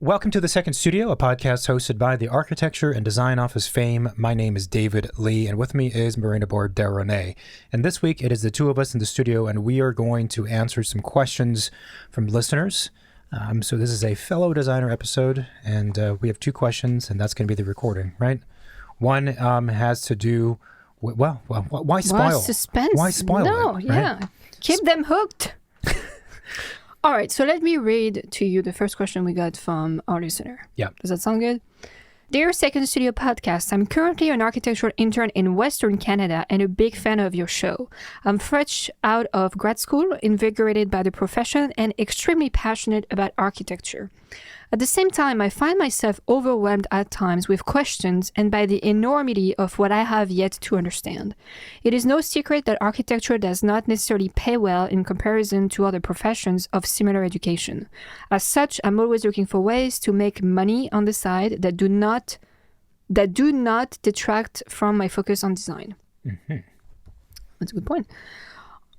Welcome to The Second Studio, a podcast hosted by the Architecture and Design Office fame. My name is David Lee, and with me is Marina Bourderonnet. And this week, it is the two of us in the studio, and we are going to answer some questions from listeners. So this is a fellow designer episode, and we have two questions, and that's going to be the recording, right? One has to do with, why spoil? Why suspense? Why spoil No, it, yeah. right? Keep them hooked. All right, so let me read to you the first question we got from our listener. Yeah. Does that sound good? Dear Second Studio Podcast, I'm currently an architectural intern in Western Canada and a big fan of your show. I'm fresh out of grad school, invigorated by the profession, and extremely passionate about architecture. At the same time, I find myself overwhelmed at times with questions and by the enormity of what I have yet to understand. It is no secret that architecture does not necessarily pay well in comparison to other professions of similar education. As such, I'm always looking for ways to make money on the side that do not detract from my focus on design. Mm-hmm. That's a good point.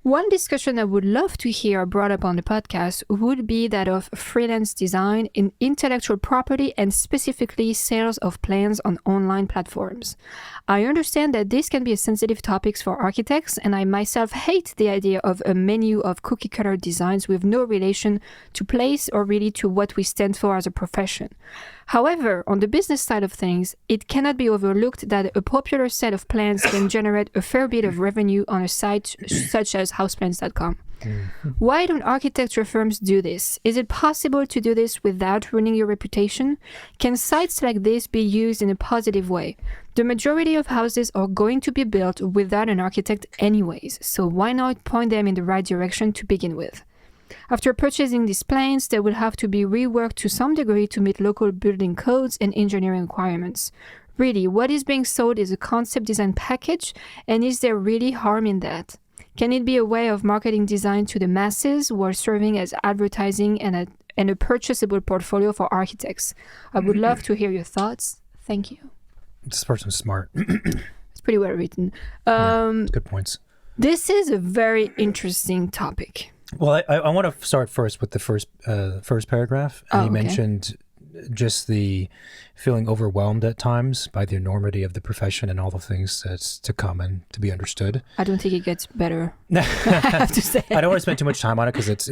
One discussion I would love to hear brought up on the podcast would be that of freelance design in intellectual property and specifically sales of plans on online platforms. I understand that this can be a sensitive topic for architects, and I myself hate the idea of a menu of cookie-cutter designs with no relation to place or really to what we stand for as a profession. However, on the business side of things, it cannot be overlooked that a popular set of plans can generate a fair bit of revenue on a site such as houseplans.com. Why don't architecture firms do this? Is it possible to do this without ruining your reputation? Can sites like this be used in a positive way? The majority of houses are going to be built without an architect anyways, so why not point them in the right direction to begin with? After purchasing these plans, they will have to be reworked to some degree to meet local building codes and engineering requirements. Really, what is being sold is a concept design package, and is there really harm in that? Can it be a way of marketing design to the masses while serving as advertising and a purchasable portfolio for architects? I would love to hear your thoughts. Thank you. This person's smart. It's pretty well written. Good points. This is a very interesting topic. Well, I want to start first with the first paragraph. And you mentioned just the feeling overwhelmed at times by the enormity of the profession and all the things that's to come and to be understood. I don't think it gets better. I have to say. I don't want to spend too much time on it because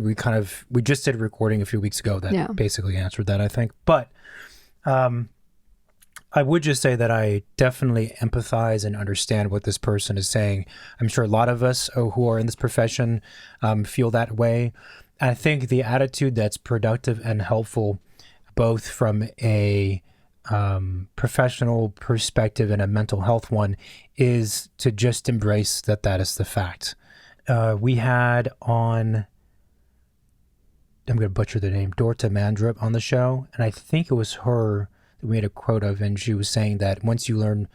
we just did a recording a few weeks ago that basically answered that, I think. But I would just say that I definitely empathize and understand what this person is saying. I'm sure a lot of us who are in this profession feel that way. I think the attitude that's productive and helpful, both from a professional perspective and a mental health one, is to just embrace that is the fact. We had on, I'm going to butcher the name, Dorta Mandrup on the show, and I think it was her that we made a quote of, and she was saying that once you learn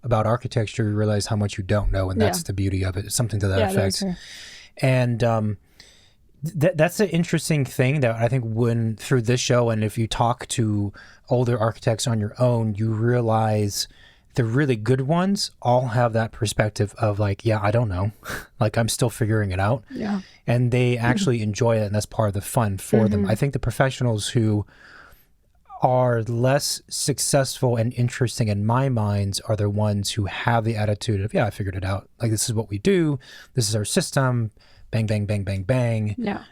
about architecture, you realize how much you don't know, and that's the beauty of it. It's something to that effect. And that's an interesting thing that I think when through this show, and if you talk to older architects on your own, you realize the really good ones all have that perspective of like, yeah, I don't know. Like, I'm still figuring it out. Yeah. And they actually enjoy it, and that's part of the fun for them. I think the professionals who are less successful and interesting in my minds are the ones who have the attitude of, yeah, I figured it out. Like, this is what we do. This is our system. Bang, bang, bang, bang, bang. Yeah.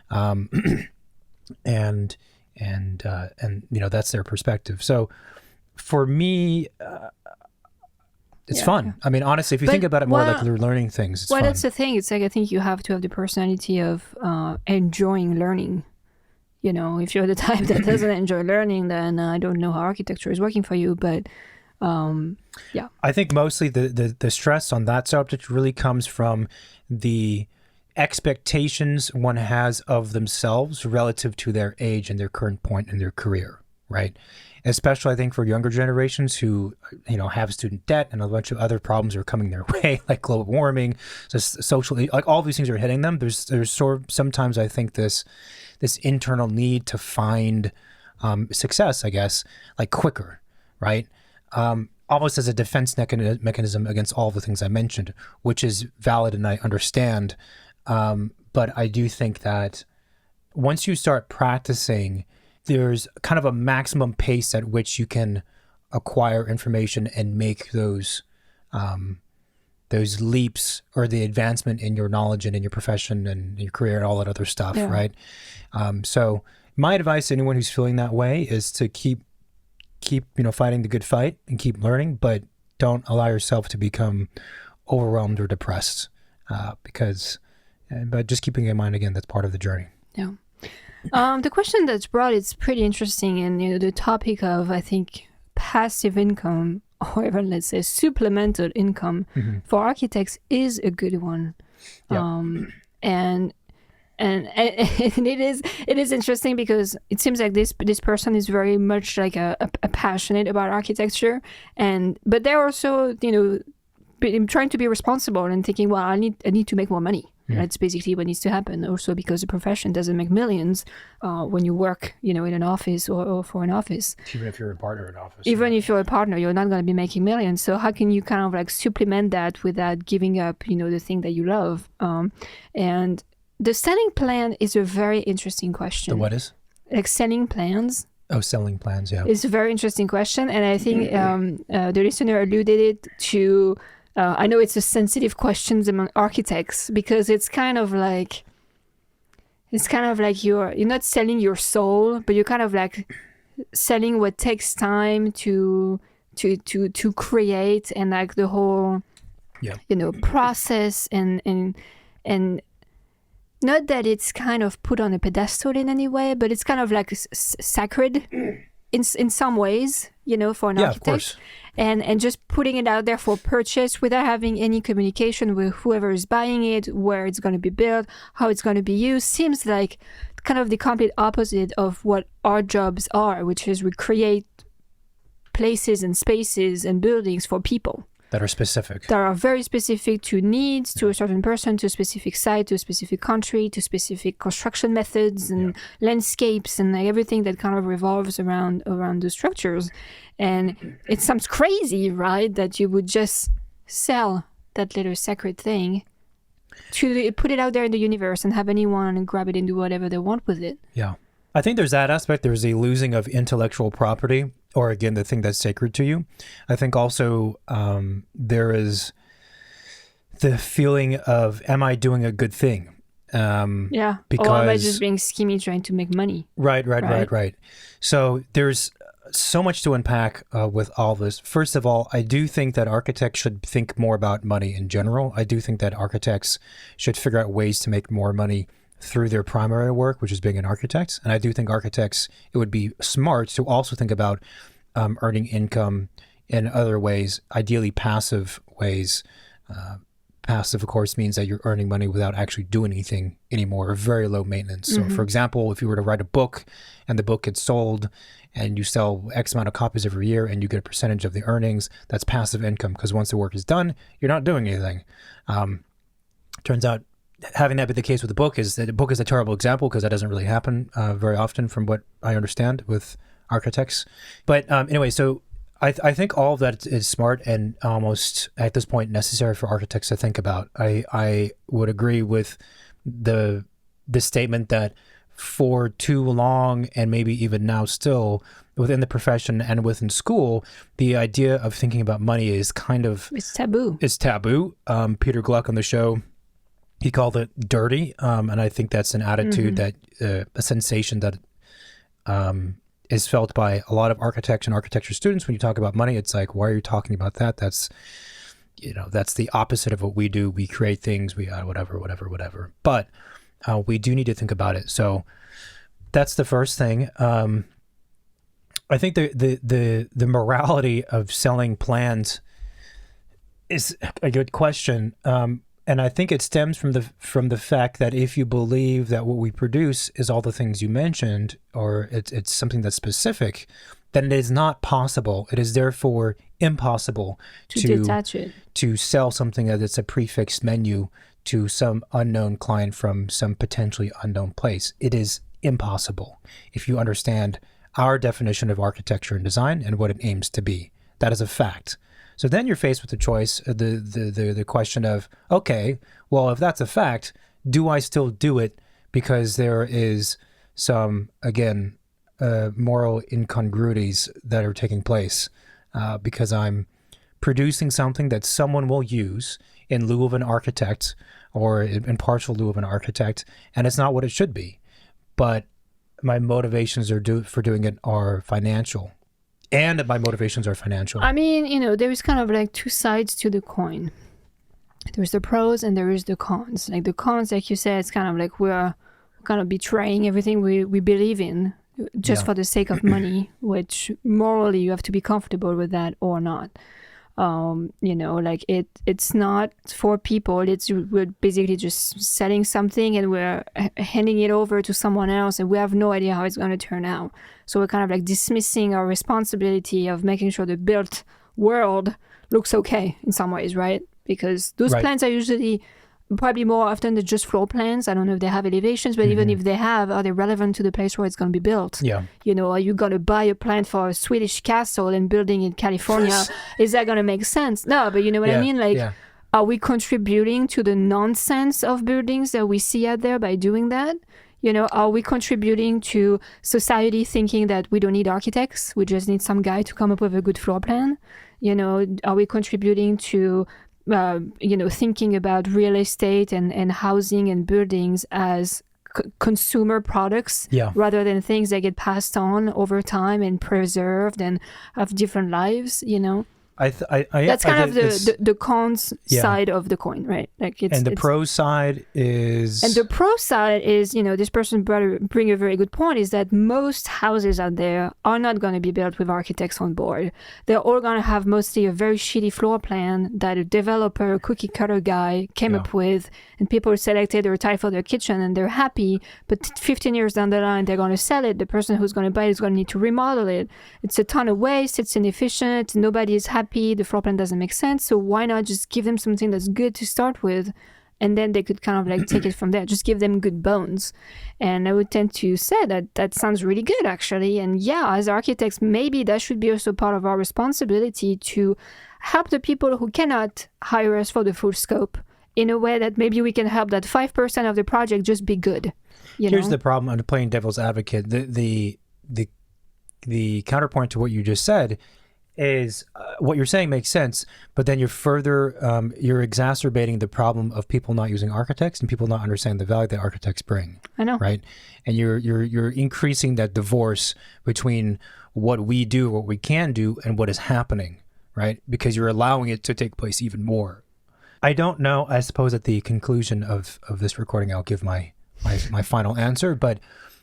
And you know, that's their perspective. So for me, it's fun. I mean, honestly, if you think about it more like you're learning things, it's fun. That's the thing. It's like, I think you have to have the personality of enjoying learning. You know, if you're the type that doesn't enjoy learning, then I don't know how architecture is working for you. But yeah. I think mostly the stress on that subject really comes from the expectations one has of themselves relative to their age and their current point in their career, right? Especially, I think, for younger generations who, you know, have student debt and a bunch of other problems are coming their way, like global warming, just socially, like all these things are hitting them. There's sort of sometimes, I think, this internal need to find success, I guess, like quicker, right? Almost as a defense mechanism against all the things I mentioned, which is valid and I understand. But I do think that once you start practicing there's kind of a maximum pace at which you can acquire information and make those leaps or the advancement in your knowledge and in your profession and your career and all that other stuff, right? So my advice to anyone who's feeling that way is to keep fighting the good fight and keep learning, but don't allow yourself to become overwhelmed or depressed but just keeping in mind, again, that's part of the journey. Yeah. The question that's brought, it's pretty interesting, and the topic of, I think, passive income, or even, let's say, supplemental income for architects is a good one. And it is interesting because it seems like this person is very much like a passionate about architecture, but they're also trying to be responsible and thinking, well, I need to make more money. That's basically what needs to happen. Also, because the profession doesn't make millions when you work, in an office or for an office. Even if you're a partner in an office. Even if you're a partner, you're not going to be making millions. So how can you kind of like supplement that without giving up, the thing that you love? And the selling plan is a very interesting question. The what is? Like selling plans. Oh, selling plans, yeah. It's a very interesting question. And I think the listener alluded it to... I know it's a sensitive question among architects because it's kind of like you're not selling your soul, but you're kind of like selling what takes time to create, and like the whole process and not that it's kind of put on a pedestal in any way, but it's kind of like sacred in some ways, for an architect. Of course. And just putting it out there for purchase without having any communication with whoever is buying it, where it's going to be built, how it's going to be used, seems like kind of the complete opposite of what our jobs are, which is we create places and spaces and buildings for people. That are specific. That are very specific to needs, to a certain person, to a specific site, to a specific country, to specific construction methods and landscapes and everything that kind of revolves around the structures. And it sounds crazy, right? That you would just sell that little sacred thing to put it out there in the universe and have anyone grab it and do whatever they want with it. Yeah. I think there's that aspect. There's a losing of intellectual property, or again, the thing that's sacred to you. I think also there is the feeling of, am I doing a good thing? Because, or am I just being schemy trying to make money? Right. So there's so much to unpack with all this. First of all, I do think that architects should think more about money in general. I do think that architects should figure out ways to make more money through their primary work, which is being an architect. And I do think architects, it would be smart to also think about earning income in other ways, ideally passive ways. Passive, of course, means that you're earning money without actually doing anything anymore, or very low maintenance. So, for example, if you were to write a book and the book gets sold and you sell X amount of copies every year and you get a percentage of the earnings, that's passive income, because once the work is done, you're not doing anything. Turns out having that be the case with the book is that the book is a terrible example, because that doesn't really happen very often from what I understand with architects. But anyway, so I think all of that is smart and almost at this point necessary for architects to think about. I would agree with the statement that for too long, and maybe even now still within the profession and within school, the idea of thinking about money is kind of... It's taboo. It's taboo. Peter Gluck on the show, he called it dirty. And I think that's an attitude that, a sensation that is felt by a lot of architects and architecture students. When you talk about money, it's like, why are you talking about that? That's the opposite of what we do. We create things, we whatever. But we do need to think about it. So that's the first thing. I think the morality of selling plans is a good question. And I think it stems from the fact that if you believe that what we produce is all the things you mentioned, or it's something that's specific, then it is not possible. It is therefore impossible to detach it, to sell something that's a prefixed menu to some unknown client from some potentially unknown place. It is impossible if you understand our definition of architecture and design and what it aims to be. That is a fact. So then you're faced with the choice, the question of, okay, well, if that's a fact, do I still do it because there is some, again, moral incongruities that are taking place because I'm producing something that someone will use in lieu of an architect or in partial lieu of an architect, and it's not what it should be. But my motivations for doing it are financial. And my motivations are financial. I mean, there is kind of like two sides to the coin. There's the pros and there is the cons. Like the cons, like you said, it's kind of like we're kind of betraying everything we believe in just for the sake of money, which morally you have to be comfortable with that or not. Like it's not for people. We're basically just selling something and we're handing it over to someone else and we have no idea how it's going to turn out. So we're kind of like dismissing our responsibility of making sure the built world looks okay in some ways, right? Because those plans are usually probably more often than just floor plans. I don't know if they have elevations, but even if they have, are they relevant to the place where it's going to be built? Yeah. Are you going to buy a plan for a Swedish castle and building in California? Is that going to make sense? No, but you know what I mean? Like, are we contributing to the nonsense of buildings that we see out there by doing that? Are we contributing to society thinking that we don't need architects? We just need some guy to come up with a good floor plan? Are we contributing to thinking about real estate and housing and buildings as consumer products rather than things that get passed on over time and preserved and have different lives, That's kind of the cons side of the coin, right? Like the pro side is... And the pro side is, this person bring a very good point, is that most houses out there are not going to be built with architects on board. They're all going to have mostly a very shitty floor plan that a developer, cookie cutter guy came up with, and people selected or type for their kitchen and they're happy, but 15 years down the line, they're going to sell it. The person who's going to buy it is going to need to remodel it. It's a ton of waste. It's inefficient. Nobody is happy. The floor plan doesn't make sense. So why not just give them something that's good to start with, and then they could kind of like take it from there. Just give them good bones. And I would tend to say that sounds really good, actually. And as architects, maybe that should be also part of our responsibility to help the people who cannot hire us for the full scope in a way that maybe we can help that 5% of the project just be good. Here's the problem. I'm playing devil's advocate. The counterpoint to what you just said is what you're saying makes sense, but then you're exacerbating the problem of people not using architects and people not understanding the value that architects bring. I know, right? And you're increasing that divorce between what we do, what we can do, and what is happening, right? Because you're allowing it to take place even more. I don't know. I suppose at the conclusion of this recording, I'll give my final answer, but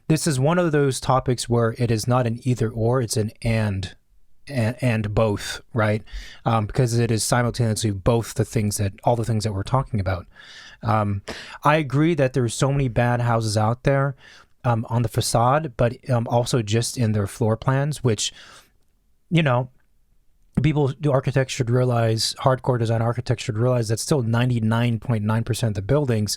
this is one of those topics where it is not an either or, it's an and both, right? Because it is simultaneously both all the things that we're talking about. I agree that there's so many bad houses out there on the facade, but also just in their floor plans, which, architects should realize, hardcore design architects should realize that still 99.9% of the buildings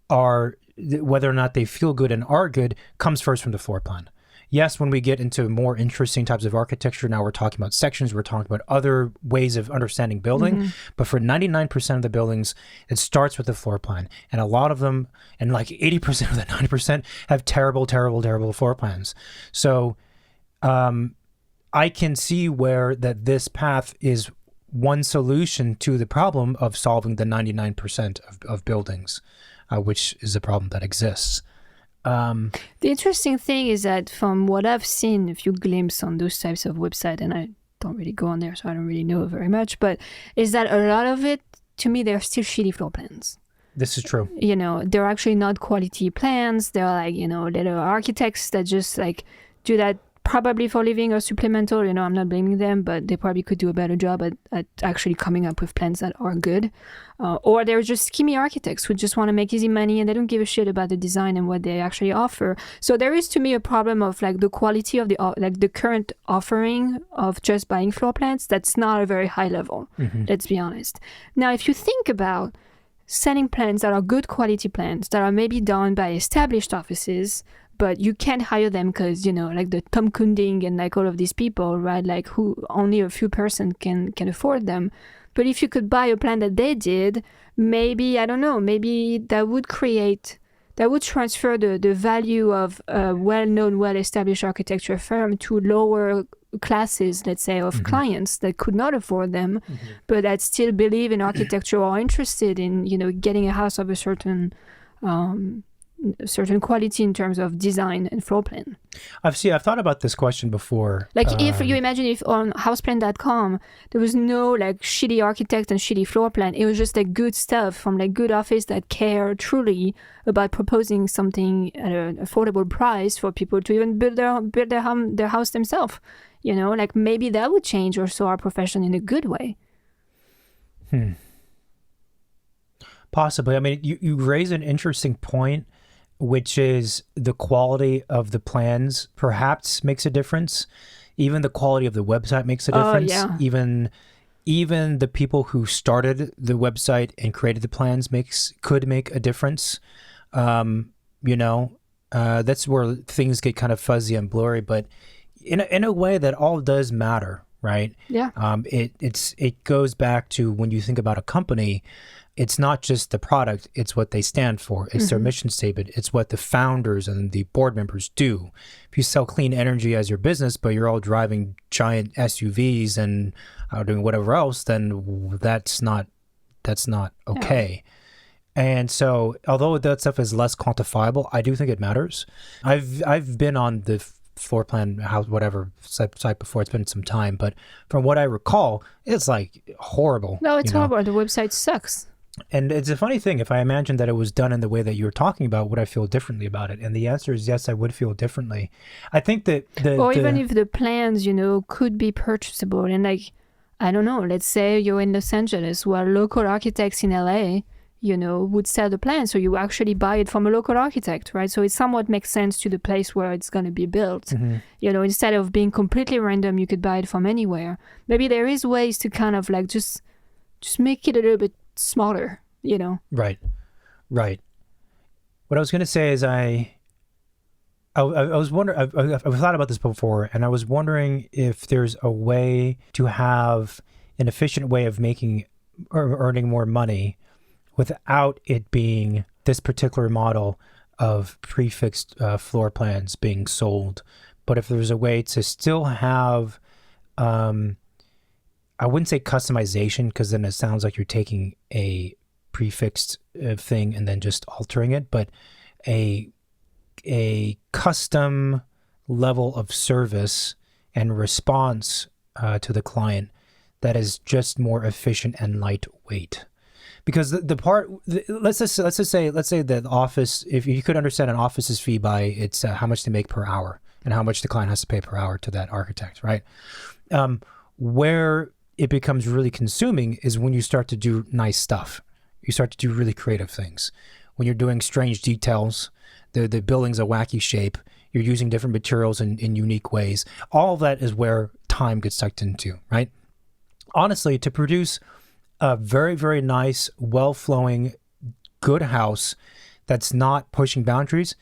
are, whether or not they feel good and are good, comes first from the floor plan. Yes, when we get into more interesting types of architecture, now we're talking about sections, we're talking about other ways of understanding building. But for 99% of the buildings, it starts with the floor plan. And a lot of them, and like 80% of the 90%, have terrible, terrible, terrible floor plans. So I can see where that this path is one solution to the problem of solving the 99% of buildings, which is a problem that exists. The interesting thing is that from what I've seen, a few glimpses on those types of websites, and I don't really go on there, so I don't really know very much, but is that a lot of it, to me, they're still shitty floor plans. This is true. They're actually not quality plans. They're like, little architects that just like do that probably for living or supplemental. I'm not blaming them, but they probably could do a better job at actually coming up with plans that are good. Or they're just schemy architects who just want to make easy money and they don't give a shit about the design and what they actually offer. So there is, to me, a problem of like the quality of the current offering of just buying floor plans. That's not a very high level. Let's be honest. Now, if you think about selling plans that are good quality plans that are maybe done by established offices, but you can't hire them because, like the Tom Kunding and like all of these people, right? Like who only a few person can afford them. But if you could buy a plan that they did, maybe, I don't know, maybe that would that would transfer the value of a well-known, well-established architecture firm to lower classes, let's say, of clients that could not afford them, but that still believe in architecture or are interested in, getting a house of a certain quality in terms of design and floor plan. I've thought about this question before. Like if you imagine if on houseplan.com there was no like shitty architect and shitty floor plan, it was just like good stuff from like good office that care truly about proposing something at an affordable price for people to even build their house themselves. Like maybe that would change also our profession in a good way. Possibly. I mean, you raise an interesting point, which is the quality of the plans perhaps makes a difference. Even the quality of the website makes a difference. Yeah. Even the people who started the website and created the plans could make a difference. That's where things get kind of fuzzy and blurry, but in a way that all does matter, right? Yeah. It goes back to when you think about a company, it's not just the product, it's what they stand for. It's their mission statement. It's what the founders and the board members do. If you sell clean energy as your business, but you're all driving giant SUVs and doing whatever else, then that's not okay. Yeah. And so, although that stuff is less quantifiable, I do think it matters. I've been on the floor plan house whatever site before. It's been some time, but from what I recall, it's like horrible. No, it's horrible. The website sucks. And it's a funny thing. If I imagine that it was done in the way that you were talking about, would I feel differently about it? And the answer is yes, I would feel differently. I think that even if the plans, could be purchasable, and like, I don't know, let's say you're in Los Angeles where local architects in LA, would sell the plan. So you actually buy it from a local architect, right? So it somewhat makes sense to the place where it's going to be built. Instead of being completely random, you could buy it from anywhere. Maybe there is ways to kind of like just make it a little bit smarter, Right. What I was going to say is I was wondering, I've thought about this before, and I was wondering if there's a way to have an efficient way of making or earning more money without it being this particular model of prefixed floor plans being sold. But if there's a way to still have, I wouldn't say customization, because then it sounds like you're taking a prefixed thing and then just altering it, but a custom level of service and response to the client that is just more efficient and lightweight. Because let's say the office, if you could understand an office's fee by it's how much they make per hour and how much the client has to pay per hour to that architect, right? Where it becomes really consuming is when you start to do nice stuff. You start to do really creative things. When you're doing strange details, the building's a wacky shape, you're using different materials in unique ways. All of that is where time gets sucked into, right? Honestly, to produce a very, very nice, well-flowing, good house that's not pushing boundaries,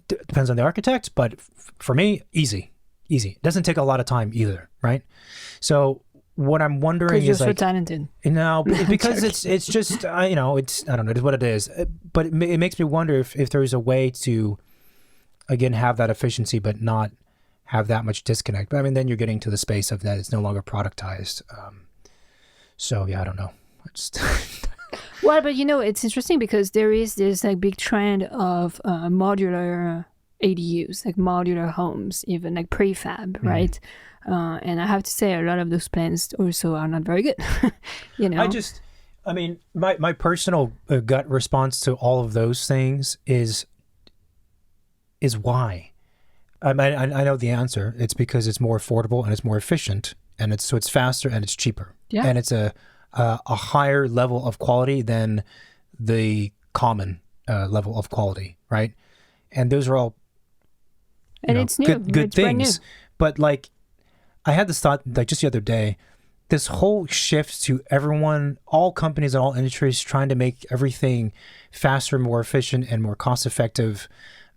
depends on the architect, but for me, easy. It doesn't take a lot of time either, right? So what I'm wondering is, you're so like, talented. No, because it's just I don't know, it is what it is. But it makes me wonder if there's a way to, again, have that efficiency but not have that much disconnect. But I mean, then you're getting to the space of that it's no longer productized. So yeah, I don't know. Well, but it's interesting because there is this like big trend of modular ADUs, like modular homes, even like prefab, right? And I have to say, a lot of those plans also are not very good. My personal gut response to all of those things is why. I know the answer. It's because it's more affordable and it's more efficient, and it's faster and it's cheaper. Yeah. And it's a higher level of quality than the common level of quality, right? And those are all it's new. good It's brand things. new. But like, I had this thought like just the other day, this whole shift to everyone, all companies and all industries trying to make everything faster, more efficient, and more cost effective,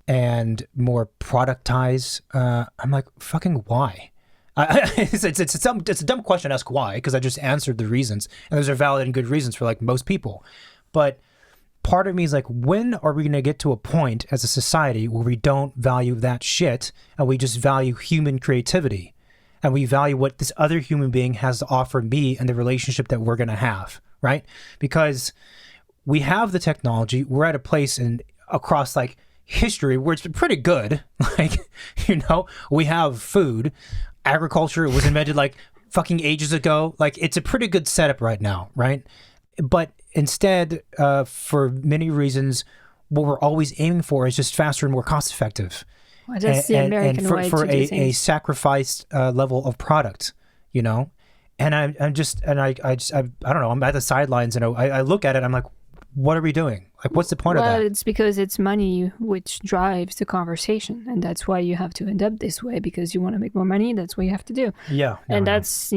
and more productized. I'm like, fucking why? It's a dumb question to ask why, because I just answered the reasons, and those are valid and good reasons for like most people. But part of me is like, when are we going to get to a point as a society where we don't value that shit and we just value human creativity and we value what this other human being has to offer me and the relationship that we're going to have, right? Because we have the technology. We're at a place across like history where it's pretty good. Like, we have food. Agriculture was invented like fucking ages ago. Like, it's a pretty good setup right now, right? But instead, for many reasons, what we're always aiming for is just faster and more cost effective. Well, that's the American way for to do a things. sacrificed level of product, And I don't know. I'm at the sidelines and I look at it. I'm like, what are we doing? Like, what's the point of that? Well, it's because it's money which drives the conversation, and that's why you have to end up this way, because you want to make more money. That's what you have to do. Yeah, and that's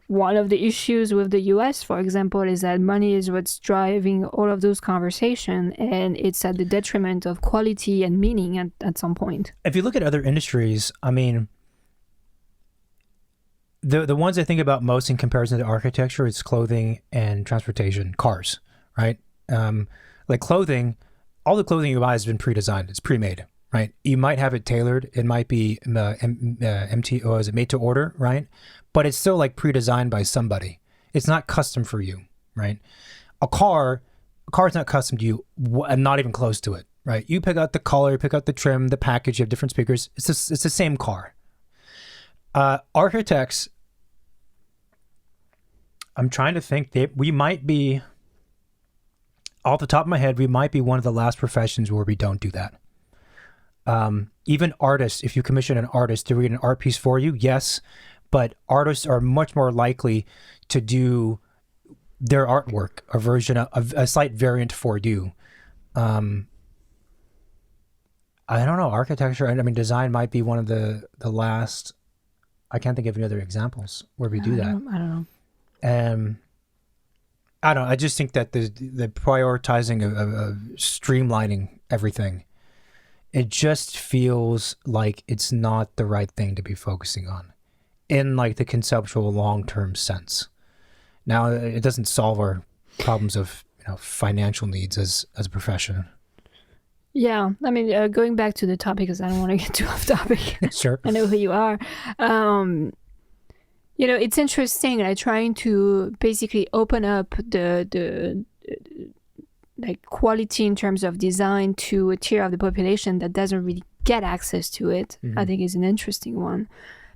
one of the issues with the US, for example, is that money is what's driving all of those conversations, and it's at the detriment of quality and meaning at some point. If you look at other industries, I mean, the ones I think about most in comparison to architecture is clothing and transportation, cars, right? Like clothing, all the clothing you buy has been pre-designed. It's pre-made, right? You might have it tailored. It might be made to order, right? But it's still like pre-designed by somebody. It's not custom for you, right? A car is not custom to you, and not even close to it, right? You pick out the color, pick out the trim, the package, you have different speakers. It's the same car. Architects, I'm trying to think, we might be, off the top of my head, we might be one of the last professions where we don't do that. Even artists, if you commission an artist to read an art piece for you, yes, but artists are much more likely to do their artwork, a version of a slight variant for you. I don't know, architecture, I mean, design might be one of the last. I can't think of any other examples where we do that. I don't know. I don't know. I just think that the prioritizing of streamlining everything, it just feels like it's not the right thing to be focusing on in like the conceptual long-term sense. Now, it doesn't solve our problems of financial needs as a profession. Yeah, I mean, going back to the topic, because I don't want to get too off topic. Sure. I know who you are. It's interesting, like trying to basically open up the like quality in terms of design to a tier of the population that doesn't really get access to it. Mm-hmm. I think is an interesting one.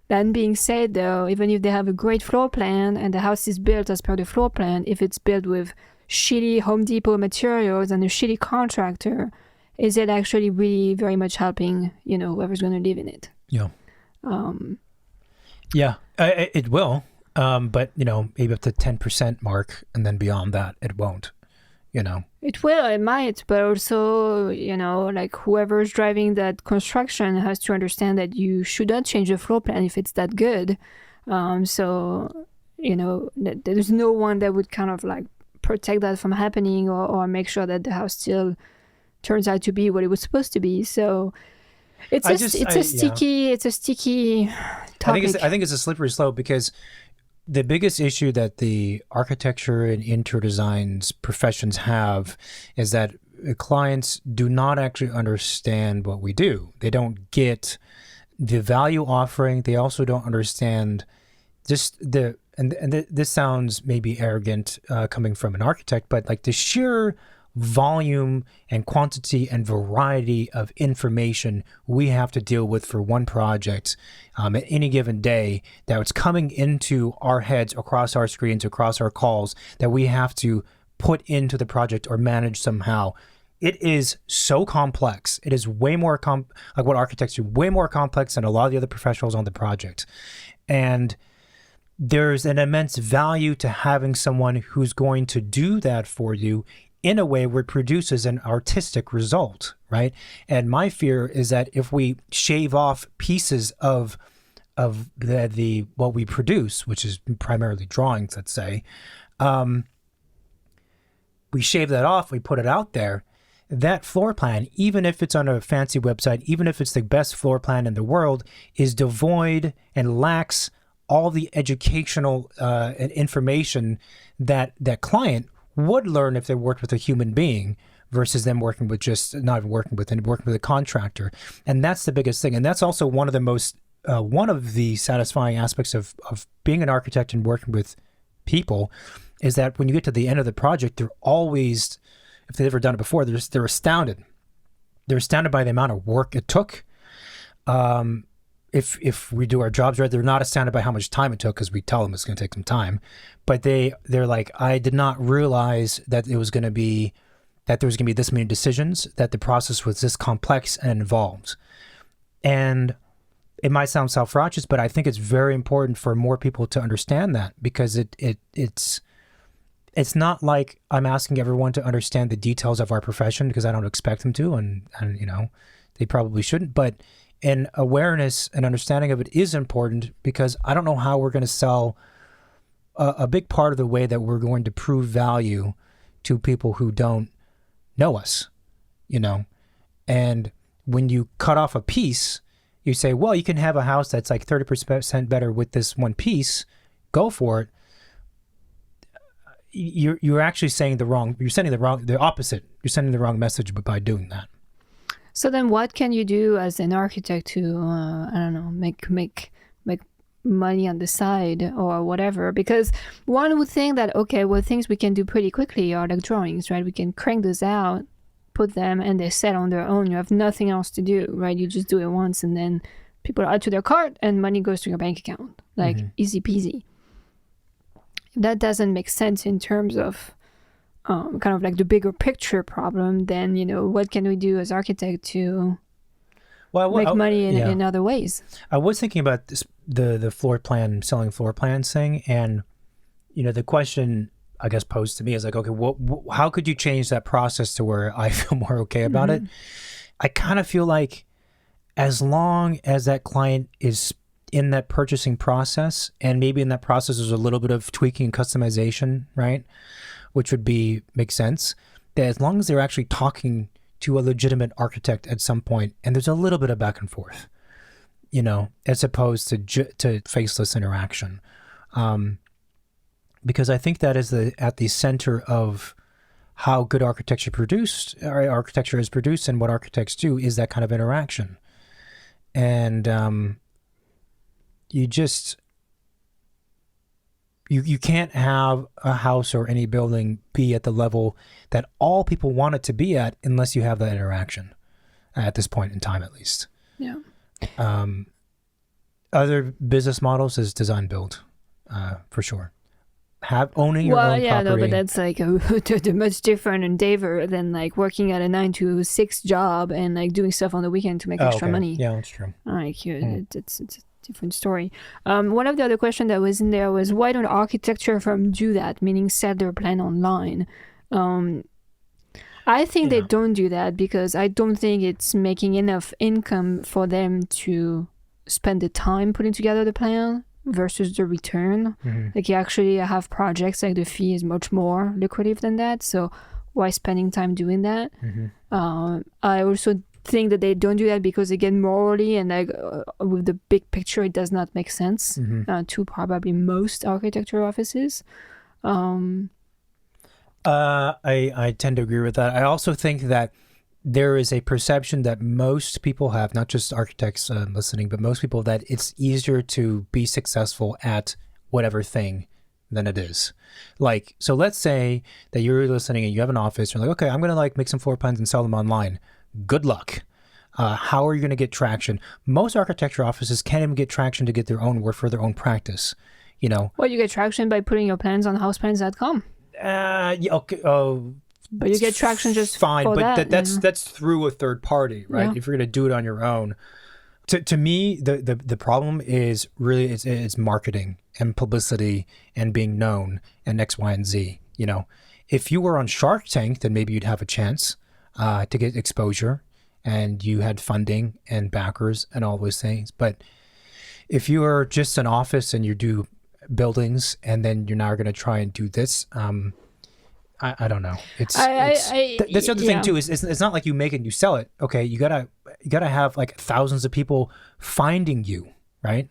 That being said, though, even if they have a great floor plan and the house is built as per the floor plan, if it's built with shitty Home Depot materials and a shitty contractor, is it actually really very much helping, whoever's going to live in it? Yeah. It will. But, maybe up to 10% mark, and then beyond that, it won't, It will, it might, but also, like whoever's driving that construction has to understand that you should not change the floor plan if it's that good. So, there's no one that would kind of like protect that from happening or make sure that the house still turns out to be what it was supposed to be. So it's a sticky topic. I think it's a slippery slope, because the biggest issue that the architecture and interior designs professions have is that clients do not actually understand what we do. They don't get the value offering. They also don't understand just this sounds maybe arrogant coming from an architect, but like the sheer volume and quantity and variety of information we have to deal with for one project at any given day, that it's coming into our heads, across our screens, across our calls, that we have to put into the project or manage somehow. It is so complex. It is way more like what architects do, way more complex than a lot of the other professionals on the project. And there's an immense value to having someone who's going to do that for you in a way where it produces an artistic result, right? And my fear is that if we shave off pieces of the what we produce, which is primarily drawings, let's say, we shave that off, we put it out there, that floor plan, even if it's on a fancy website, even if it's the best floor plan in the world, is devoid and lacks all the educational information that client would learn if they worked with a human being versus them working with just not working with and working with a contractor. And that's the biggest thing. And that's also one of the most one of the satisfying aspects of being an architect and working with people is that when you get to the end of the project, they're always, if they've ever done it before, they're astounded. They're astounded by the amount of work it took. If we do our jobs right, they're not astounded by how much time it took because we tell them it's going to take some time. But they're like, I did not realize that there was going to be this many decisions, that the process was this complex and involved. And it might sound self-righteous, but I think it's very important for more people to understand that, because it's not like I'm asking everyone to understand the details of our profession, because I don't expect them to, and they probably shouldn't. But an awareness and understanding of it is important, because I don't know how we're going to sell a big part of the way that we're going to prove value to people who don't know us, and when you cut off a piece, you say, well, you can have a house that's like 30% better with this one piece, go for it. You're actually saying the opposite. You're sending the wrong message by doing that. So then what can you do as an architect to, I don't know, make money on the side or whatever? Because one would think that, okay, well, things we can do pretty quickly are like drawings, right? We can crank those out, put them, and they sell on their own. You have nothing else to do, right? You just do it once, and then people add to their cart and money goes to your bank account. Like, easy peasy. That doesn't make sense in terms of kind of like the bigger picture problem. Then, what can we do as architects to make money in other ways? I was thinking about this, the floor plan, selling floor plans thing. And, the question I guess posed to me is like, okay, how could you change that process to where I feel more okay about it? I kind of feel like as long as that client is in that purchasing process, and maybe in that process there's a little bit of tweaking and customization, right? Which would make sense. That as long as they're actually talking to a legitimate architect at some point, and there's a little bit of back and forth, as opposed to faceless interaction. Because I think that is at the center of how good architecture is produced, and what architects do is that kind of interaction. And you can't have a house or any building be at the level that all people want it to be at unless you have that interaction at this point in time, at least. Yeah. Other business models is design build, for sure. Owning your own property. No, but that's like a much different endeavor than like working at a 9 to 6 job and like doing stuff on the weekend to make extra money. Yeah, that's true. It's a different story. One of the other questions that was in there was, why don't architecture firms do that, meaning sell their plan online? I think they don't do that because I don't think it's making enough income for them to spend the time putting together the plan versus the return. Like, you actually have projects like the fee is much more lucrative than that, so why spending time doing that? I also think that they don't do that because, again, morally and like with the big picture, it does not make sense to probably most architecture offices. I tend to agree with that. I also think that there is a perception that most people have, not just architects listening, but most people, that it's easier to be successful at whatever thing than it is. Like, so let's say that you're listening and you have an office, you're like, okay, I'm going to like make some floor plans and sell them online. Good luck. How are you going to get traction? Most architecture offices can't even get traction to get their own work for their own practice, Well, you get traction by putting your plans on houseplans.com. Yeah, okay. But you get traction just fine, for but that's through a third party, right? If you're going to do it on your own. To me, the problem is really it's marketing and publicity and being known and X, Y, and Z. If you were on Shark Tank, then maybe you'd have a chance to get exposure, and you had funding and backers and all those things. But if you are just an office and you do buildings and then you're now going to try and do this, I don't know. That's the other thing too. Is it's not like you make it and you sell it. Okay, you gotta have like thousands of people finding you, right?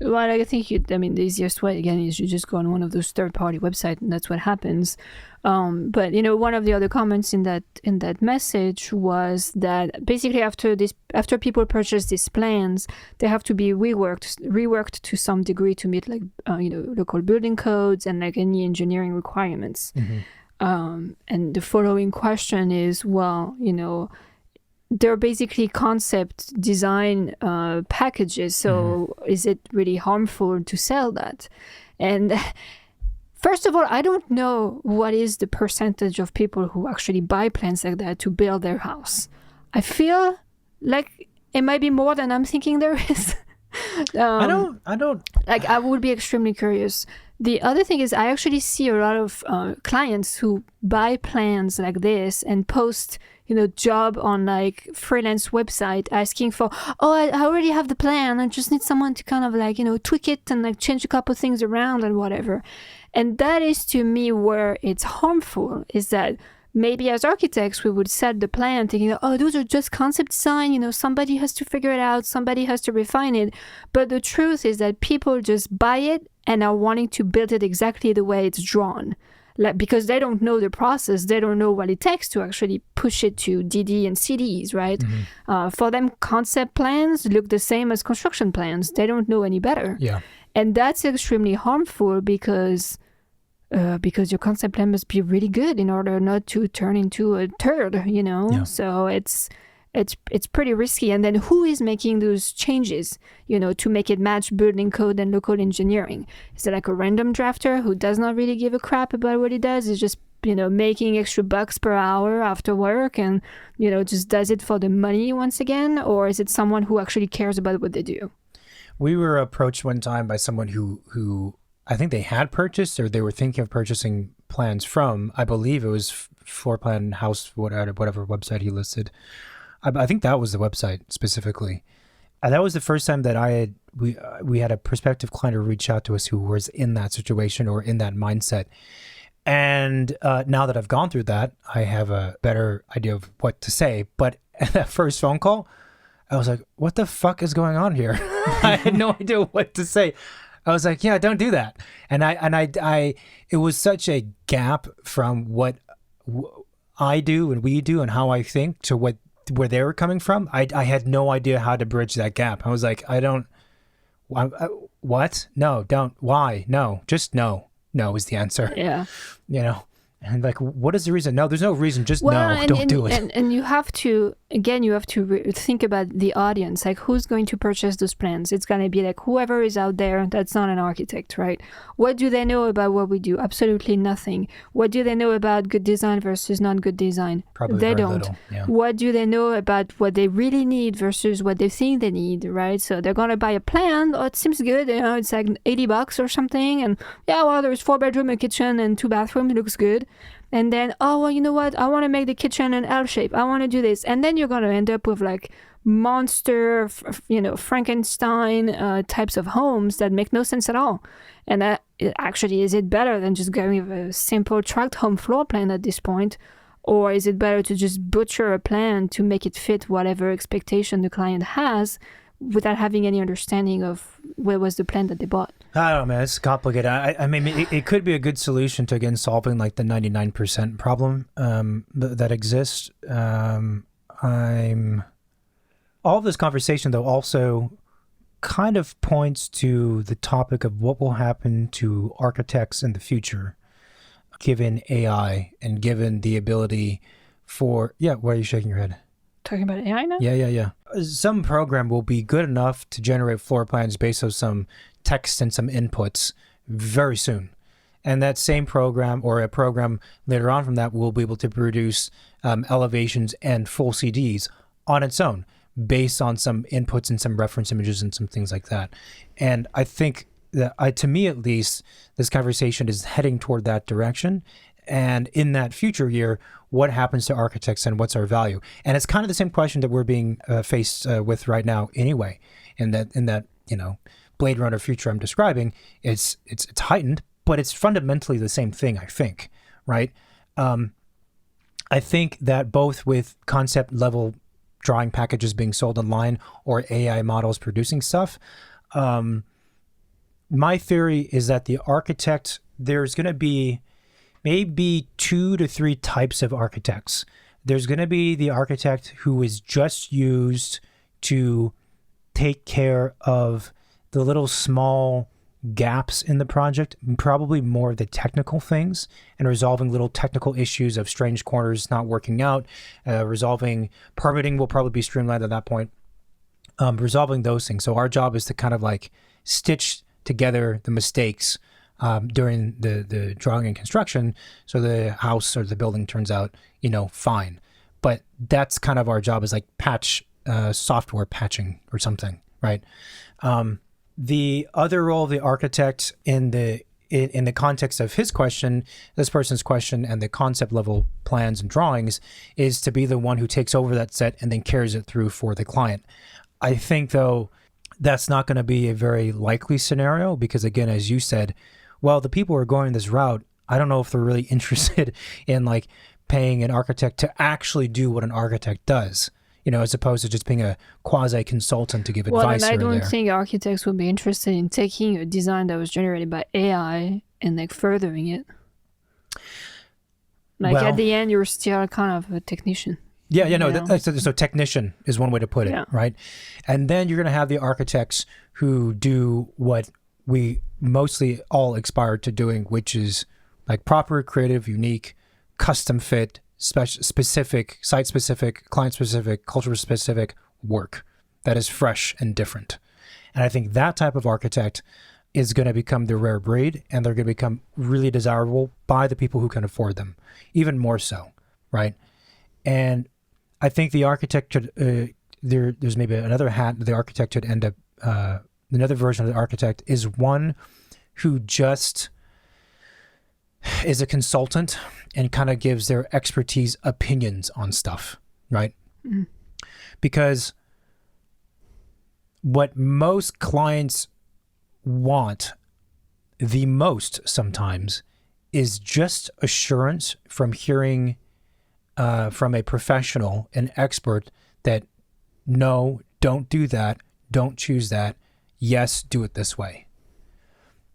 Well, I think the easiest way again is you just go on one of those third-party websites, and that's what happens. But one of the other comments in that message was that basically after people purchase these plans, they have to be reworked to some degree to meet local building codes and like any engineering requirements. And the following question is, well, they're basically concept design packages. So is it really harmful to sell that? And first of all, I don't know what is the percentage of people who actually buy plans like that to build their house. I feel like it might be more than I'm thinking there is. I don't. Like, I would be extremely curious. The other thing is I actually see a lot of clients who buy plans like this and post job on like freelance website asking for, I already have the plan, I just need someone to kind of tweak it and like change a couple things around and whatever. And that is to me where it's harmful, is that maybe as architects we would set the plan thinking, those are just concept design, somebody has to figure it out, somebody has to refine it. But the truth is that people just buy it and are wanting to build it exactly the way it's drawn. Because they don't know the process, they don't know what it takes to actually push it to DD and CDs, right? For them, concept plans look the same as construction plans. They don't know any better. Yeah. And that's extremely harmful because your concept plan must be really good in order not to turn into a turd, Yeah. So it's pretty risky. And then who is making those changes, to make it match building code and local engineering? Is it like a random drafter who does not really give a crap about what he does? Is just, making extra bucks per hour after work and, just does it for the money once again? Or is it someone who actually cares about what they do? We were approached one time by someone who I think they had purchased or they were thinking of purchasing plans from, I believe it was Floor Plan House, whatever website he listed. I think that was the website specifically. That was the first time that we had a prospective client who reached out to us who was in that situation or in that mindset. And now that I've gone through that, I have a better idea of what to say. But at that first phone call, I was like, what the fuck is going on here? I had no idea what to say. I was like, yeah, don't do that. And I it was such a gap from what I do and we do and how I think to where they were coming from. I had no idea how to bridge that gap. I was like, what? No, don't. Why? No, just no. No is the answer. Yeah. And like, what is the reason? No, there's no reason. Just don't do it. And you have to, again, think about the audience. Like, who's going to purchase those plans? It's going to be like whoever is out there that's not an architect, right? What do they know about what we do? Absolutely nothing. What do they know about good design versus not good design? Probably they very don't. little. Yeah. What do they know about what they really need versus what they think they need, right? So they're going to buy a plan. Oh, it seems good. It's like $80 or something. And yeah, well, there's 4-bedroom, a kitchen, and 2 bathrooms. It looks good. And then, you know what? I want to make the kitchen an L shape. I want to do this. And then you're going to end up with like monster, Frankenstein types of homes that make no sense at all. And that actually, is it better than just going with a simple tract home floor plan at this point? Or is it better to just butcher a plan to make it fit whatever expectation the client has without having any understanding of where was the plan that they bought? I don't know, man. It's complicated. I mean, it could be a good solution to, again, solving like the 99% problem that exists. All of this conversation, though, also kind of points to the topic of what will happen to architects in the future, given AI and given the ability for... Yeah, why are you shaking your head? Talking about AI now? Yeah. Some program will be good enough to generate floor plans based on some text and some inputs very soon. And that same program or a program later on from that will be able to produce elevations and full CDs on its own based on some inputs and some reference images and some things like that. And I think that, to me at least, this conversation is heading toward that direction. And in that future year, what happens to architects and what's our value? And it's kind of the same question that we're being faced with right now anyway. In that Blade Runner future I'm describing, it's heightened, but it's fundamentally the same thing, I think, right? I think that both with concept level drawing packages being sold online or AI models producing stuff, my theory is that the architect, there's going to be maybe 2 to 3 types of architects. There's going to be the architect who is just used to take care of the little small gaps in the project, probably more of the technical things, and resolving little technical issues of strange corners not working out, resolving permitting will probably be streamlined at that point, resolving those things. So our job is to kind of like stitch together the mistakes during the drawing and construction, so the house or the building turns out, fine. But that's kind of our job, is like patch, software patching or something, right? The other role of the architect in the context of his question, this person's question, and the concept level plans and drawings, is to be the one who takes over that set and then carries it through for the client. I think, though, that's not going to be a very likely scenario because, again, as you said, well, the people who are going this route, I don't know if they're really interested in like paying an architect to actually do what an architect does. As opposed to just being a quasi-consultant to give advice. Well, and I don't there. think architects would be interested in taking a design that was generated by AI and like furthering it. Like at the end, you're still kind of a technician. So technician is one way to put it, right? And then you're going to have the architects who do what we mostly all aspire to doing, which is like proper, creative, unique, custom fit, specific, site-specific, client-specific, culture-specific work that is fresh and different. And I think that type of architect is going to become the rare breed, and they're going to become really desirable by the people who can afford them, even more so, right? And I think the architect should, there's maybe another hat the architect should end up, another version of the architect is one who just is a consultant and kind of gives their expertise opinions on stuff, right? Mm. Because what most clients want the most sometimes is just assurance from hearing from a professional, an expert, that no, don't do that, don't choose that, yes, do it this way.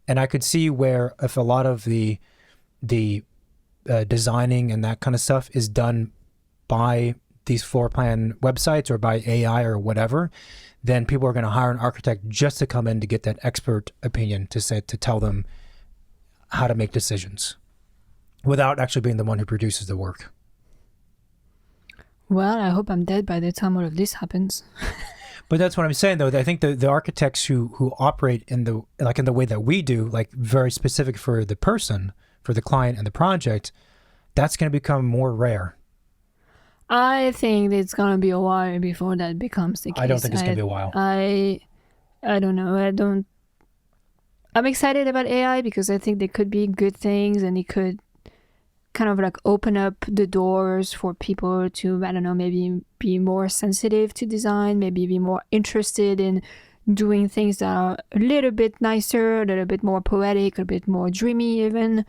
And I could see where if a lot of the designing and that kind of stuff is done by these floor plan websites or by AI or whatever, then people are going to hire an architect just to come in to get that expert opinion to tell them how to make decisions without actually being the one who produces the work. Well, I hope I'm dead by the time all of this happens. But that's what I'm saying, though. I think the architects who operate in the way that we do, like very specific for the person, for the client and the project, that's going to become more rare. I think it's going to be a while before that becomes the case. I don't think it's going to be a while. I don't know. I'm excited about AI because I think there could be good things and it could kind of like open up the doors for people to, I don't know, maybe be more sensitive to design, maybe be more interested in doing things that are a little bit nicer, a little bit more poetic, a bit more dreamy even,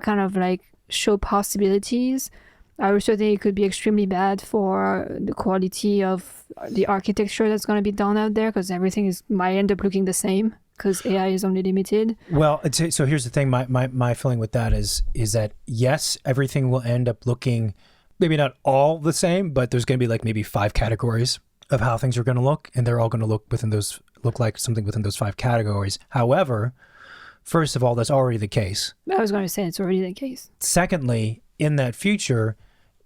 kind of like show possibilities. I also think it could be extremely bad for the quality of the architecture that's going to be done out there because everything might end up looking the same because AI is only limited. Well, so here's the thing. My feeling with that is that, yes, everything will end up looking maybe not all the same, but there's going to be like maybe 5 categories of how things are going to look, and they're all going to look like something within those 5 categories. However, first of all, that's already the case. I was going to say it's already the case. Secondly, in that future,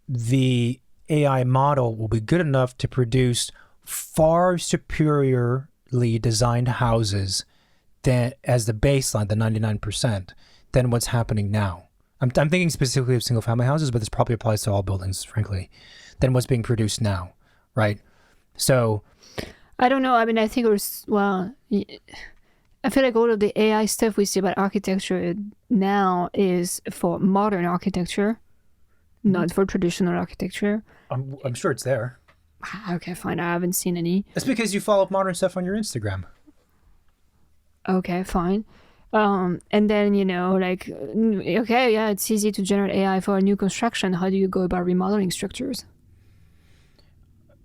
the AI model will be good enough to produce far superiorly designed houses than as the baseline, the 99%, than what's happening now. I'm thinking specifically of single-family houses, but this probably applies to all buildings, frankly, than what's being produced now, right? So, I don't know. I mean, I think I feel like all of the AI stuff we see about architecture now is for modern architecture, not for traditional architecture. I'm sure it's there. Okay, fine. I haven't seen any. That's because you follow modern stuff on your Instagram. Okay, fine. And then, okay, yeah, it's easy to generate AI for a new construction. How do you go about remodeling structures?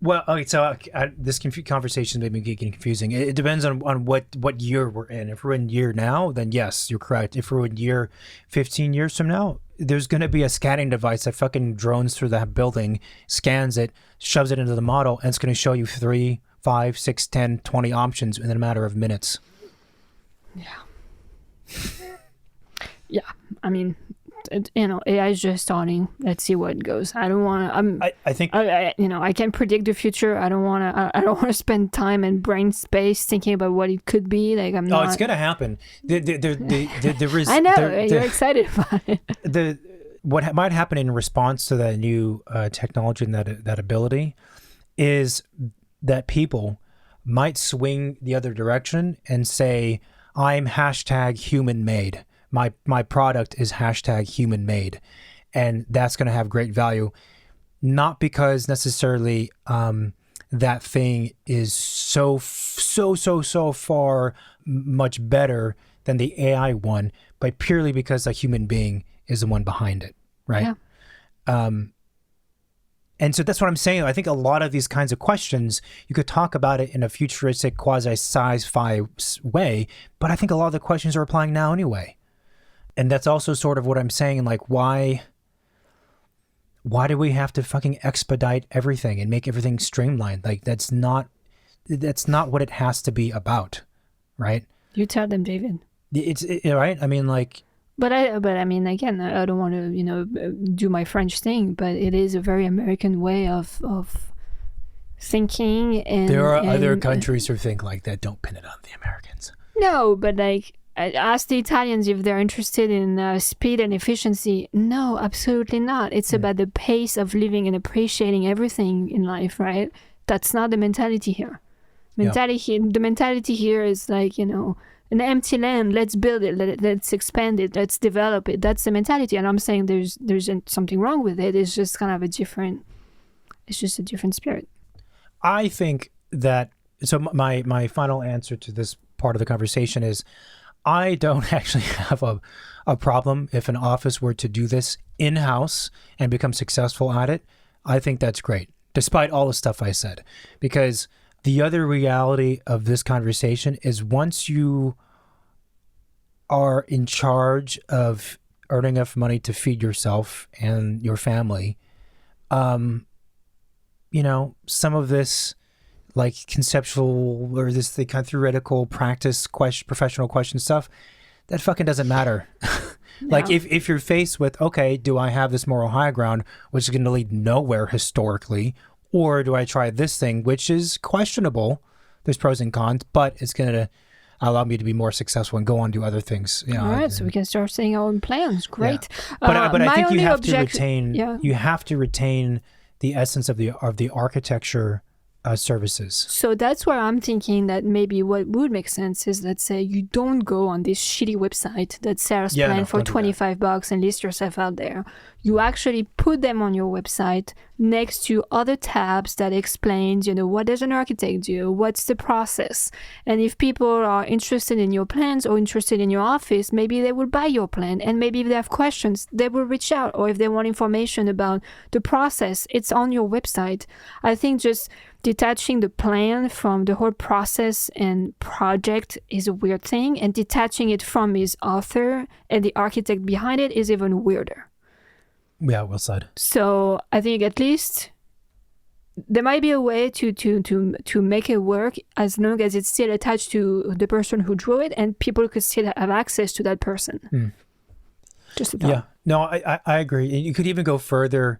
Well, okay, so this conversation made me getting confusing. It depends on what year we're in. If we're in year now, then yes, you're correct. If we're in year 15 years from now, there's going to be a scanning device that fucking drones through that building, scans it, shoves it into the model, and it's going to show you 3, 5, 6, 10, 20 options in a matter of minutes. Yeah. Yeah. I mean, AI is just starting. Let's see where it goes. I don't want to. I think I can't predict the future. I don't want to. I don't want to spend time and brain space thinking about what it could be. Like I'm not. Oh, it's gonna happen. There is. I know you're excited about it. What might happen in response to that new technology and that ability is that people might swing the other direction and say, "I'm #human made." My product is #human made, and that's going to have great value, not because necessarily that thing is so far much better than the AI one, but purely because a human being is the one behind it, right? Yeah. And so that's what I'm saying. I think a lot of these kinds of questions, you could talk about it in a futuristic quasi-sci-fi way, but I think a lot of the questions are applying now anyway. And that's also sort of what I'm saying, like, why do we have to fucking expedite everything and make everything streamlined? Like, that's not what it has to be about, right? You tell them, David. Right? I mean, like... But I mean, again, I don't want to, do my French thing, but it is a very American way of thinking. And there are other countries who think like that. Don't pin it on the Americans. No, but like... Ask the Italians if they're interested in speed and efficiency. No, absolutely not. It's about the pace of living and appreciating everything in life, right? That's not the mentality here. The mentality here is like, an empty land. Let's build it. Let's expand it. Let's develop it. That's the mentality. And I'm saying there's something wrong with it. It's just kind of a different spirit. I think that, so my final answer to this part of the conversation is, I don't actually have a problem if an office were to do this in-house and become successful at it. I think that's great, despite all the stuff I said. Because the other reality of this conversation is once you are in charge of earning enough money to feed yourself and your family, some of this like conceptual or this the kind of theoretical practice professional question stuff, that fucking doesn't matter. Like if you're faced with, okay, do I have this moral high ground, which is going to lead nowhere historically, or do I try this thing, which is questionable, there's pros and cons, but it's going to allow me to be more successful and go on to other things. All right, so we can start setting our own plans. Great. Yeah. But I think you have to retain the essence of the architecture services. So that's where I'm thinking that maybe what would make sense is, let's say you don't go on this shitty website that sells plan for $25 and list yourself out there. You actually put them on your website next to other tabs that explains, what does an architect do? What's the process? And if people are interested in your plans or interested in your office, maybe they will buy your plan. And maybe if they have questions, they will reach out. Or if they want information about the process, it's on your website. I think just detaching the plan from the whole process and project is a weird thing, and detaching it from his author and the architect behind it is even weirder. Yeah, well said. So I think at least there might be a way to make it work as long as it's still attached to the person who drew it and people could still have access to that person. Just a thought. Yeah, no, I agree. You could even go further.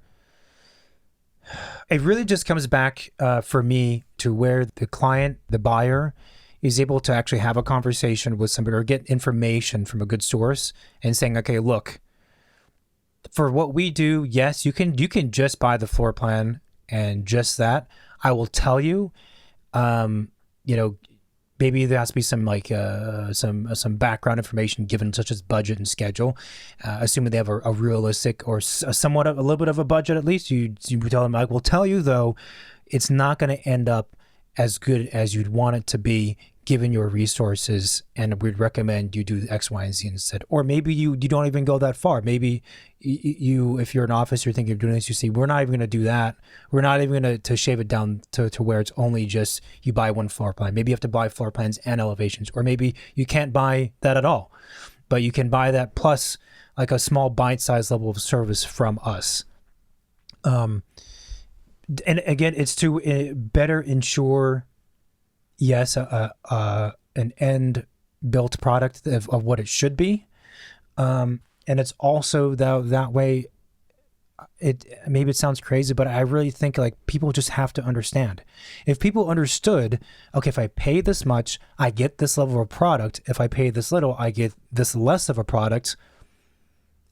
It really just comes back for me to where the client, the buyer, is able to actually have a conversation with somebody or get information from a good source and saying, okay, look, for what we do, yes, you can just buy the floor plan and just that. I will tell you, maybe there has to be some some background information given, such as budget and schedule. Assuming they have a realistic or somewhat a little bit of a budget, at least you tell them. I will tell you though, it's not going to end up as good as you'd want it to be, given your resources, and we'd recommend you do X, Y, and Z instead. Or maybe you don't even go that far. Maybe you, if you're an office, you're thinking of doing this, you say, we're not even going to do that. We're not even going to shave it down to where it's only just you buy one floor plan. Maybe you have to buy floor plans and elevations, or maybe you can't buy that at all, but you can buy that plus like a small bite-sized level of service from us. And again, it's to better ensure, yes, an end built product of what it should be. And it's also that way, maybe it sounds crazy, but I really think like people just have to understand. If people understood, okay, if I pay this much, I get this level of product. If I pay this little, I get this less of a product.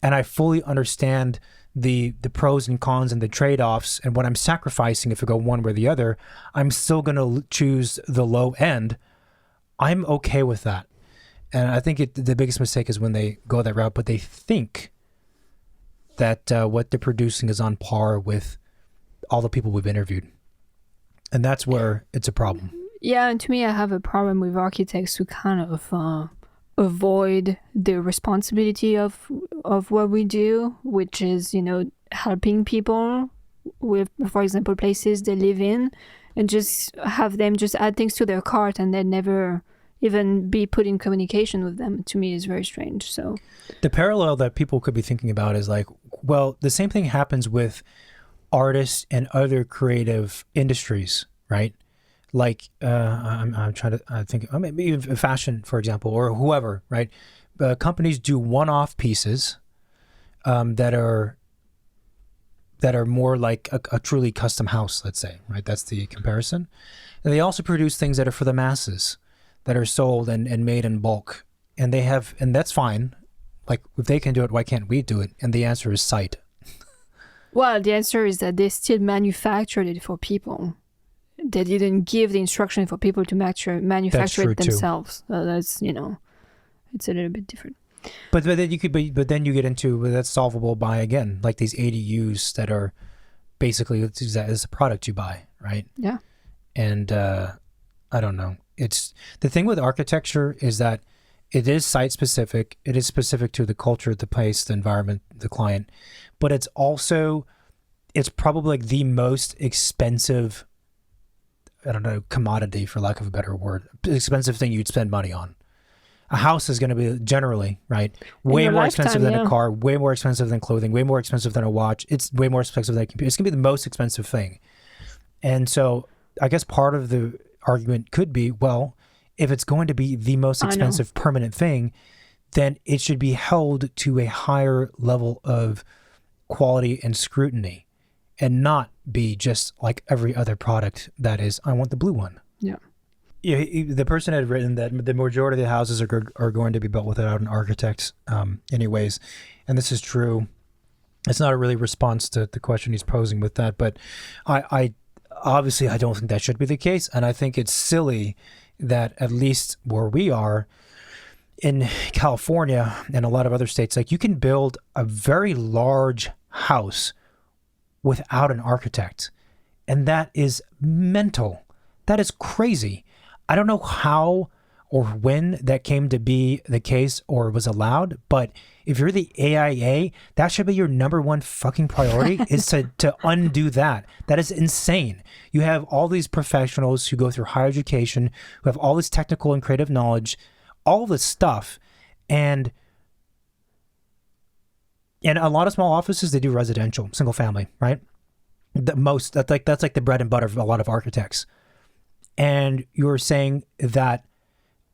And I fully understand the pros and cons and the trade-offs and what I'm sacrificing if I go one way or the other. I'm still going to choose the low end. I'm okay with that. And I think the biggest mistake is when they go that route, but they think that what they're producing is on par with all the people we've interviewed. And that's where it's a problem. Yeah, and to me, I have a problem with architects who kind of avoid the responsibility of what we do, which is, helping people with, for example, places they live in, and just have them just add things to their cart and then never even be put in communication with them. To me is very strange. So the parallel that people could be thinking about is like, well, the same thing happens with artists and other creative industries, right? Like I'm trying to think, maybe even fashion, for example, or whoever, right? Companies do one-off pieces that are more like a truly custom house, let's say, right? That's the comparison. And they also produce things that are for the masses, that are sold and made in bulk, and that's fine. Like if they can do it, why can't we do it? And the answer is sight. Well, the answer is that they still manufactured it for people. They didn't give the instruction for people to manufacture it themselves. That's it's a little bit different. But then you get into that's solvable by again like these ADUs that are basically it's a product you buy, right? Yeah. And I don't know. It's the thing with architecture is that it is site specific. It is specific to the culture, the place, the environment, the client. But it's probably like the most expensive, I don't know, commodity, for lack of a better word, expensive thing you'd spend money on. A house is going to be generally, right, way more expensive than a car, way more expensive than clothing, way more expensive than a watch. It's way more expensive than a computer. It's going to be the most expensive thing. And so I guess part of the argument could be, well, if it's going to be the most expensive permanent thing, then it should be held to a higher level of quality and scrutiny, and not be just like every other product that is, I want the blue one. Yeah. The person had written that the majority of the houses are going to be built without an architect anyways. And this is true. It's not a really response to the question he's posing with that, but I obviously I don't think that should be the case. And I think it's silly that at least where we are in California and a lot of other states, like you can build a very large house without an architect. And that is mental. That is crazy. I don't know how or when that came to be the case or was allowed, but if you're the AIA, that should be your number one fucking priority is to undo that. That is insane. You have all these professionals who go through higher education, who have all this technical and creative knowledge, all this stuff, and a lot of small offices, they do residential, single family, right? That's like the bread and butter of a lot of architects. And you were saying that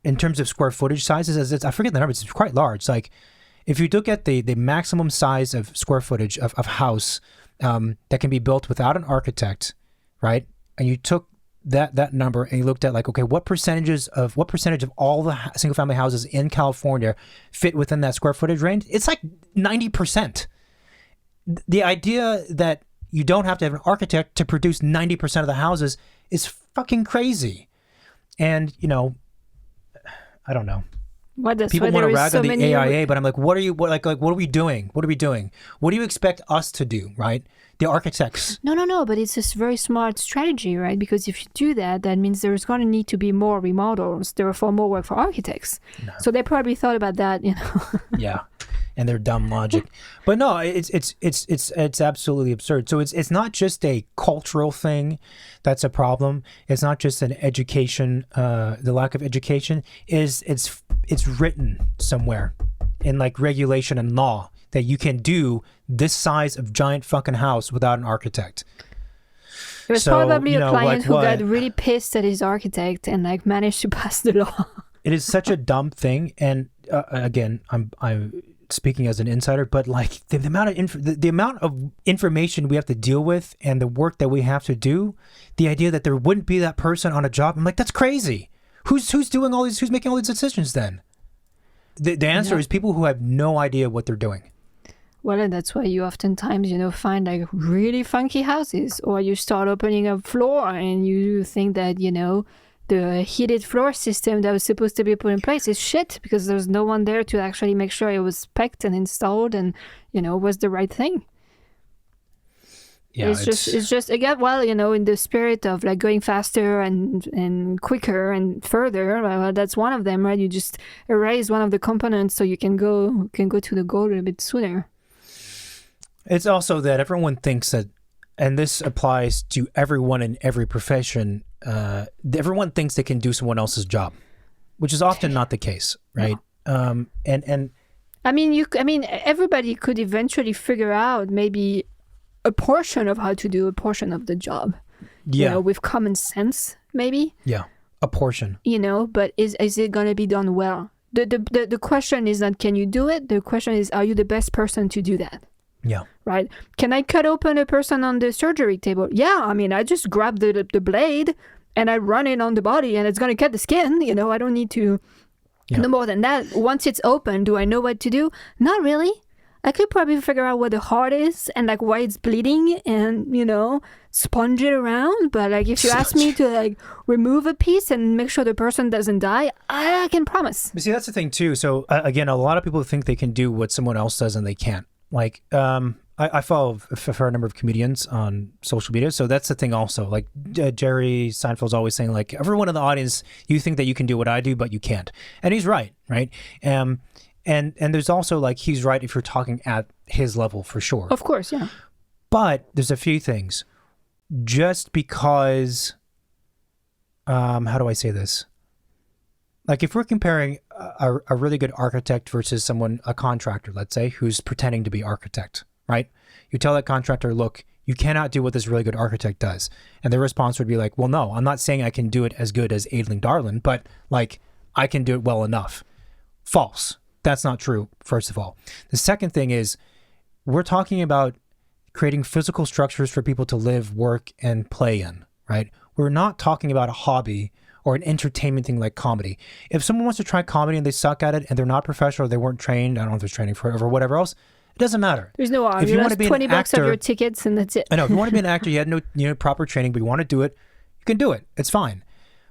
in terms of square footage sizes, I forget the number, it's quite large. Like if you look at the maximum size of square footage of house that can be built without an architect, right? And you took that number and you looked at like, okay, what percentage of all the single family houses in California fit within that square footage range? It's like 90%. The idea that you don't have to have an architect to produce 90% of the houses is fucking crazy. And, I don't know. Well, that's People why want there to is rag so on the many. AIA, but I'm like, what are we doing? What are we doing? What do you expect us to do, right? The architects. No, but it's a very smart strategy, right? Because if you do that, that means there's going to need to be more remodels, therefore more work for architects. No. So they probably thought about that, you know. Yeah, and their dumb logic. But no, it's absolutely absurd. So it's not just a cultural thing that's a problem. It's not just an education, the lack of education. It's written somewhere in like regulation and law that you can do this size of giant fucking house without an architect. It was probably a client who got really pissed at his architect and like managed to pass the law. It is such a dumb thing, and again, I'm speaking as an insider, but like the amount of the amount of information we have to deal with and the work that we have to do, the idea that there wouldn't be that person on a job, I'm like, that's crazy. Who's doing all these? Who's making all these decisions then? The answer is people who have no idea what they're doing. Well, and that's why you oftentimes, find like really funky houses, or you start opening a floor and you think that, the heated floor system that was supposed to be put in place is shit because there's no one there to actually make sure it was spec'd and installed and, was the right thing. Yeah, it's just again, well, in the spirit of like going faster and quicker and further, well, that's one of them, right? You just erase one of the components so you can go to the goal a bit sooner. It's also that everyone thinks that, and this applies to everyone in every profession, everyone thinks they can do someone else's job, which is often not the case, right? No. And I mean, everybody could eventually figure out maybe a portion of how to do a portion of the job. Yeah. With common sense, maybe. Yeah, a portion. But is it going to be done well? The question is not can you do it? The question is, are you the best person to do that? Yeah. Right. Can I cut open a person on the surgery table? Yeah. I mean, I just grab the blade and I run it on the body and it's going to cut the skin. I don't need to no more than that. Once it's open, do I know what to do? Not really. I could probably figure out what the heart is and like why it's bleeding and, sponge it around. But like if you ask me to like remove a piece and make sure the person doesn't die, I can promise. But see, that's the thing too. So again, a lot of people think they can do what someone else does and they can't. Like, I follow a fair number of comedians on social media. So that's the thing also. Like Jerry Seinfeld's always saying like, everyone in the audience, you think that you can do what I do, but you can't. And he's right. And there's also like, he's right if you're talking at his level for sure. Of course, yeah. But there's a few things. Just because, how do I say this? Like if we're comparing a really good architect versus a contractor, let's say, who's pretending to be architect, right? You tell that contractor, look, you cannot do what this really good architect does. And their response would be like, well, no, I'm not saying I can do it as good as Aidling Darlin, but like I can do it well enough. False. That's not true, first of all. The second thing is we're talking about creating physical structures for people to live, work, and play in, right? We're not talking about a hobby or an entertainment thing like comedy. If someone wants to try comedy and they suck at it and they're not professional or they weren't trained, I don't know if there's training for it or whatever else, it doesn't matter. There's no harm. If you want to be $20 an actor, of your tickets and that's it. I know. If you want to be an actor, you had no proper training, but you want to do it, you can do it. It's fine.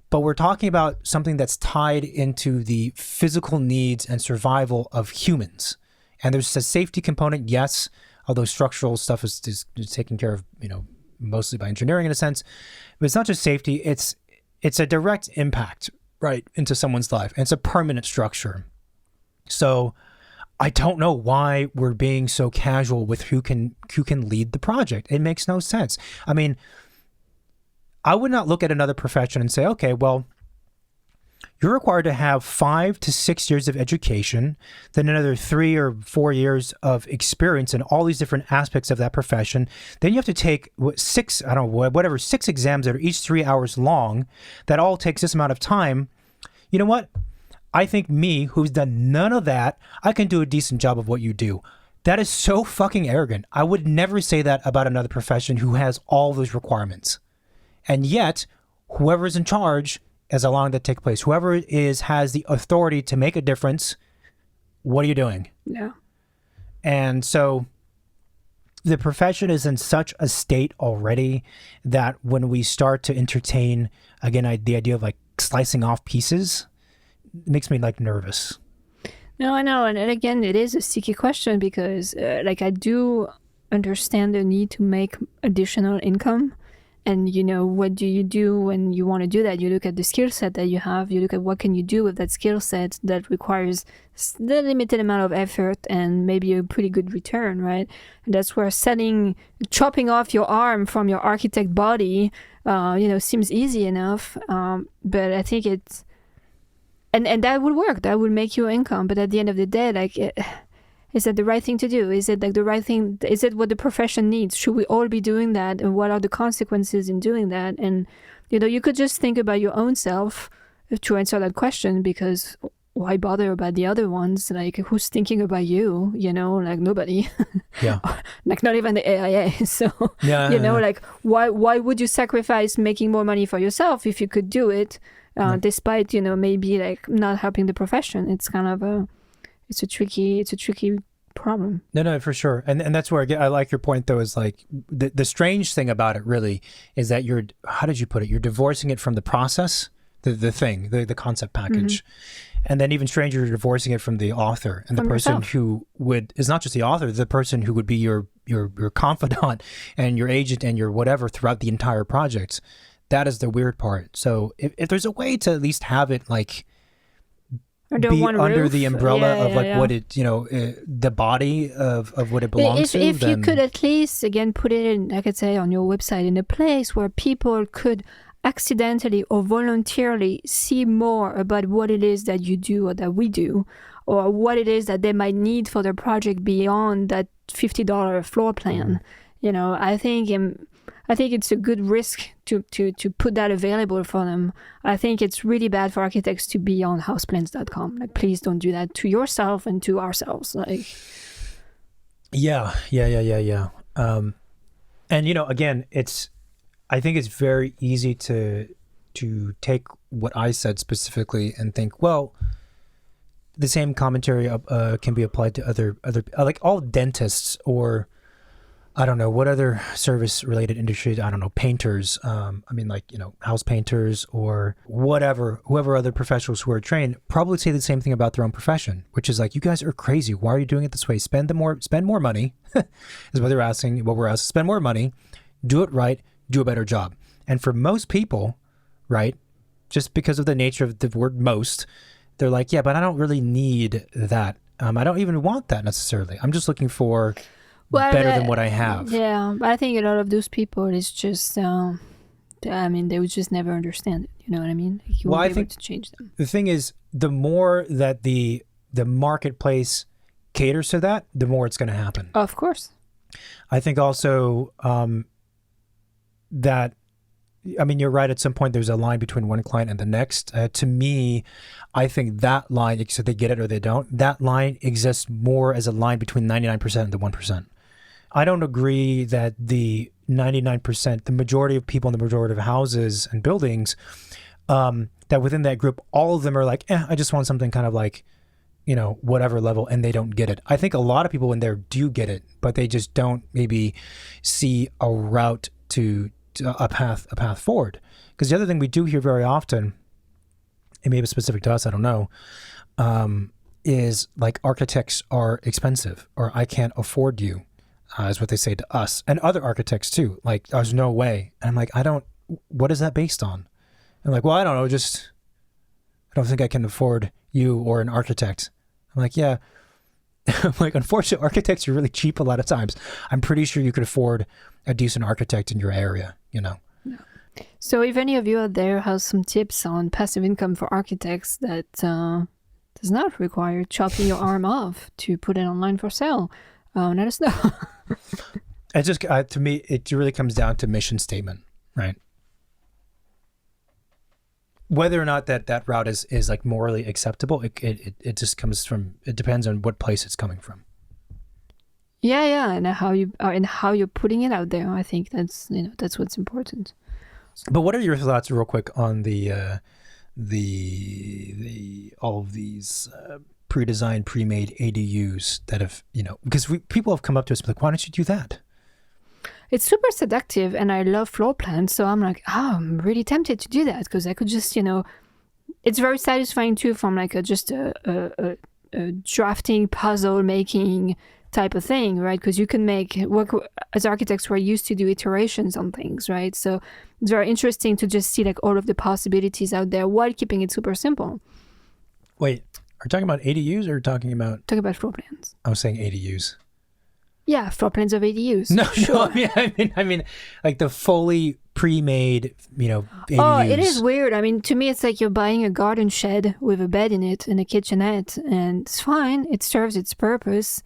But we're talking about something that's tied into the physical needs and survival of humans. And there's a safety component, yes, although structural stuff is taken care of, mostly by engineering in a sense. But it's not just safety, it's a direct impact, right, into someone's life. And it's a permanent structure. So I don't know why we're being so casual with who can lead the project. It makes no sense. I mean, I would not look at another profession and say, okay, well, you're required to have 5 to 6 years of education, then another 3 or 4 years of experience in all these different aspects of that profession. Then you have to take 6 exams that are each 3 hours long. That all takes this amount of time. You know what? I think me, who's done none of that, I can do a decent job of what you do. That is so fucking arrogant. I would never say that about another profession who has all those requirements. And yet, whoever is in charge is allowing that to take place. Whoever has the authority to make a difference, what are you doing? Yeah. And so the profession is in such a state already that when we start to entertain, again, the idea of like slicing off pieces, it makes me like nervous. No, I know. And again, it is a sticky question because, like, I do understand the need to make additional income. And, you know, what do you do when you want to do that? You look at the skill set that you have. You look at what can you do with that skill set that requires the limited amount of effort and maybe a pretty good return, right? And that's where chopping off your arm from your architect body, seems easy enough. But I think it's, and that would work. That would make you income. But at the end of the day, like, is that the right thing to do? Is it like the right thing? Is it what the profession needs? Should we all be doing that? And what are the consequences in doing that? And, you know, you could just think about your own self to answer that question, because why bother about the other ones? Like, who's thinking about you? You know, like nobody. Yeah. Like not even the AIA. So, yeah, like why would you sacrifice making more money for yourself if you could do it, despite, you know, maybe like not helping the profession? It's kind of it's a tricky problem. No, for sure. And that's where I like your point though, is like the strange thing about it really is that how did you put it? You're divorcing it from the process, the concept package. Mm-hmm. And then even stranger, you're divorcing it from the author and the person yourself. Who is not just the author, the person who would be your confidant and your agent and your whatever throughout the entire project. That is the weird part. So if there's a way to at least have it like, be under the umbrella of what it, you know, the body of what it belongs to. If you could at least, again, put it in, I could say, on your website in a place where people could accidentally or voluntarily see more about what it is that you do or that we do, or what it is that they might need for their project beyond that $50 floor plan. You know, I think it's a good risk to put that available for them. I think it's really bad for architects to be on houseplans.com. Like, please don't do that to yourself and to ourselves. Like, yeah. And you know, again, I think it's very easy to take what I said specifically and think, well, the same commentary can be applied to other like all dentists, or I don't know what other service related industries, I don't know, painters, I mean, like, you know, house painters or whoever other professionals who are trained probably say the same thing about their own profession, which is like, you guys are crazy. Why are you doing it this way? Spend more money is what we're asking. Spend more money, do it right, do a better job. And for most people, right, just because of the nature of the word most, they're like, yeah, but I don't really need that. I don't even want that necessarily. I'm just looking for better than what I have. Yeah, but I think a lot of those people is just, they would just never understand it. You know what I mean? Like, you won't be able to change them. The thing is, the more that the marketplace caters to that, the more it's going to happen. Of course. I think also that, I mean, you're right. At some point, there's a line between one client and the next. To me, I think that line, so they get it or they don't, that line exists more as a line between 99% and the 1%. I don't agree that the 99%, the majority of people in the majority of houses and buildings, that within that group, all of them are like, I just want something kind of like, you know, whatever level, and they don't get it. I think a lot of people in there do get it, but they just don't maybe see a route to a path forward. Because the other thing we do hear very often, it may be specific to us, I don't know, is like architects are expensive, or I can't afford you, is what they say to us and other architects too. Like, there's no way. And I'm like, what is that based on? And like, well, I don't know, just, I don't think I can afford you or an architect. I'm like, yeah. I'm like, unfortunately, architects are really cheap a lot of times. I'm pretty sure you could afford a decent architect in your area, you know? Yeah. So if any of you out there has some tips on passive income for architects that does not require chopping your arm off to put it online for sale, let us know. It just, to me, it really comes down to mission statement, right? Whether or not that route is like morally acceptable, it just comes from, it depends on what place it's coming from. Yeah, and how you're putting it out there. I think that's what's important. But what are your thoughts, real quick, on the all of these pre-designed, pre-made ADUs that have, you know, because people have come up to us like, why don't you do that? It's super seductive, and I love floor plans, so I'm like, I'm really tempted to do that, because I could just, you know, it's very satisfying too from like just a drafting, puzzle making type of thing, right? Because you can work as architects, we're used to do iterations on things, right? So it's very interesting to just see like all of the possibilities out there while keeping it super simple. Wait, are you talking about ADUs or talking about? Talk about floor plans. I was saying ADUs. Yeah, floor plans of ADUs. No, sure. no, I mean, like the fully pre-made, ADUs. Oh, it is weird. I mean, to me, it's like you're buying a garden shed with a bed in it and a kitchenette, and it's fine. It serves its purpose.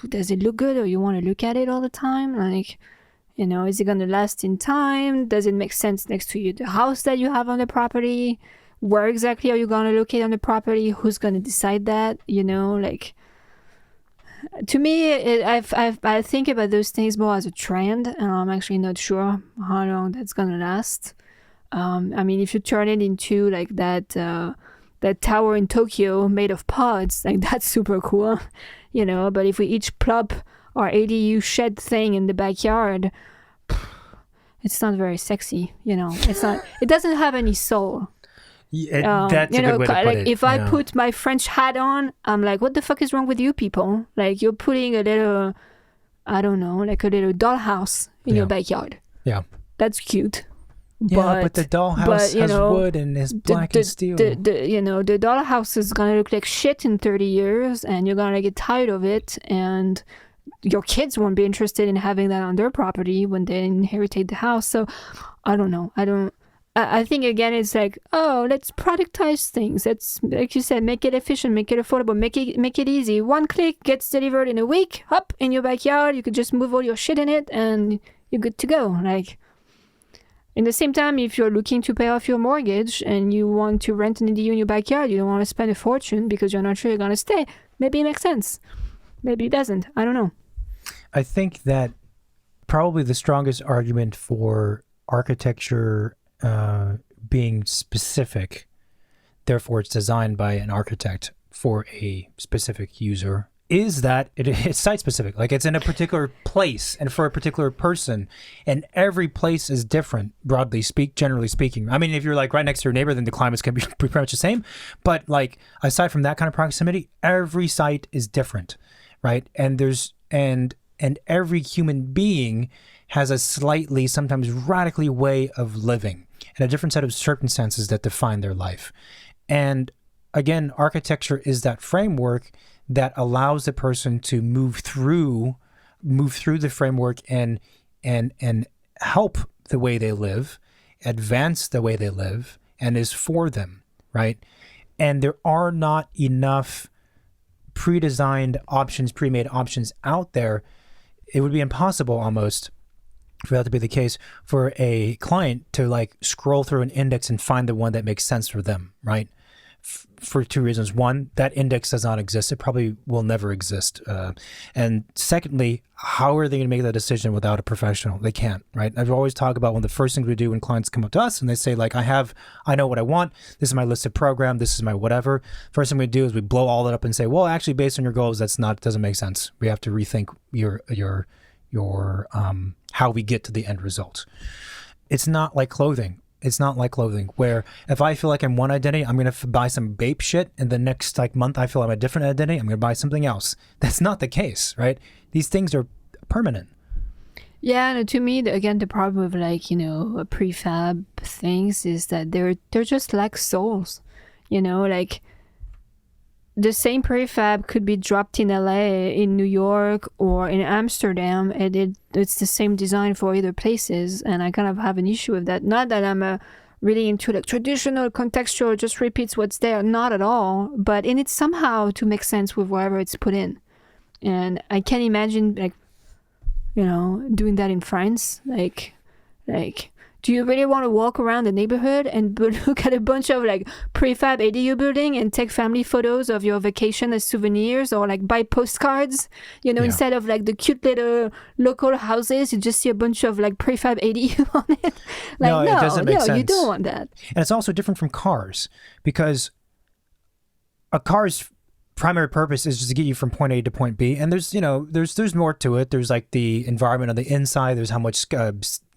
Does it look good, or you want to look at it all the time? Like, is it going to last in time? Does it make sense next to the house that you have on the property? Where exactly are you going to locate on the property? Who's going to decide that? Like, to me, I think about those things more as a trend, and I'm actually not sure how long that's going to last. I mean, if you turn it into like that tower in Tokyo made of pods, like that's super cool, but if we each plop our ADU shed thing in the backyard, it's not very sexy, it doesn't have any soul. That's a good way to put it. If I put my French hat on, I'm like, what the fuck is wrong with you people? Like, you're putting a little, I don't know, like a little dollhouse in your backyard. Yeah. That's cute. Yeah, but the dollhouse has wood and is black and steel. The dollhouse is going to look like shit in 30 years, and you're going to get tired of it, and your kids won't be interested in having that on their property when they inherited the house. So, I don't know. I think, again, it's like, oh, let's productize things. Let's, like you said, make it efficient, make it affordable, make it easy. One click, gets delivered in a week, up in your backyard. You could just move all your shit in it, and you're good to go. Like, in the same time, if you're looking to pay off your mortgage and you want to rent an ADU in your backyard, you don't want to spend a fortune because you're not sure you're going to stay. Maybe it makes sense. Maybe it doesn't. I don't know. I think that probably the strongest argument for architecture being specific, therefore it's designed by an architect for a specific user, is that it's site specific. Like, it's in a particular place and for a particular person, and every place is different, generally speaking. I mean, if you're like right next to your neighbor, then the climate's can be pretty much the same. But like, aside from that kind of proximity, every site is different, right? And and every human being has a slightly, sometimes radically way of living and a different set of circumstances that define their life. And again, architecture is that framework that allows the person to move through the framework and help the way they live, advance the way they live, and is for them, right? And there are not enough pre-designed options, pre-made options out there. It would be impossible almost for that to be the case for a client to like scroll through an index and find the one that makes sense for them, right? For two reasons. One, that index does not exist. It probably will never exist. And secondly, how are they going to make that decision without a professional? They can't, right? I've always talked about one of the first things we do when clients come up to us and they say like, I know what I want. This is my listed program. This is my whatever. First thing we do is we blow all that up and say, well, actually based on your goals, doesn't make sense. We have to rethink your how we get to the end result. It's not like clothing. It's not like clothing where if I feel like I'm one identity, I'm going to buy some Bape shit, and the next like month I feel I'm a different identity, I'm going to buy something else. That's not the case, right? These things are permanent. Yeah, and to me, again, the problem with like, prefab things is that they're just like souls, like the same prefab could be dropped in LA, in New York, or in Amsterdam, and it's the same design for either places, and I kind of have an issue with that. Not that I'm really into like traditional, contextual, just repeats what's there, not at all, but in it somehow to make sense with wherever it's put in. And I can't imagine like, doing that in France, like do you really want to walk around the neighborhood and look at a bunch of like prefab ADU building and take family photos of your vacation as souvenirs, or like buy postcards, instead of like the cute little local houses, you just see a bunch of like prefab ADU on it. Like, no, it doesn't make sense. You don't want that. And it's also different from cars, because a car is primary purpose is just to get you from point A to point B. And there's, there's more to it. There's like the environment on the inside. There's how much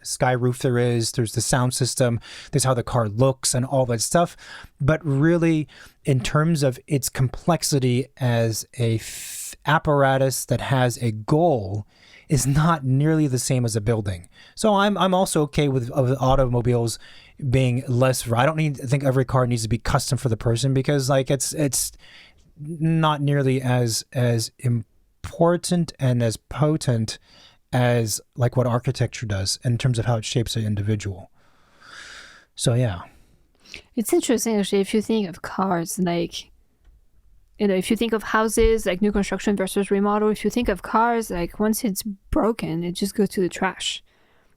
sky roof there is. There's the sound system. There's how the car looks and all that stuff. But really, in terms of its complexity as a apparatus that has a goal, is not nearly the same as a building. So I'm also okay with automobiles being less. I think every car needs to be custom for the person, because like it's not nearly as important and as potent as like what architecture does in terms of how it shapes an individual. So yeah, it's interesting actually. If you think of cars, like, if you think of houses, like new construction versus remodel, if you think of cars, like once it's broken, it just goes to the trash.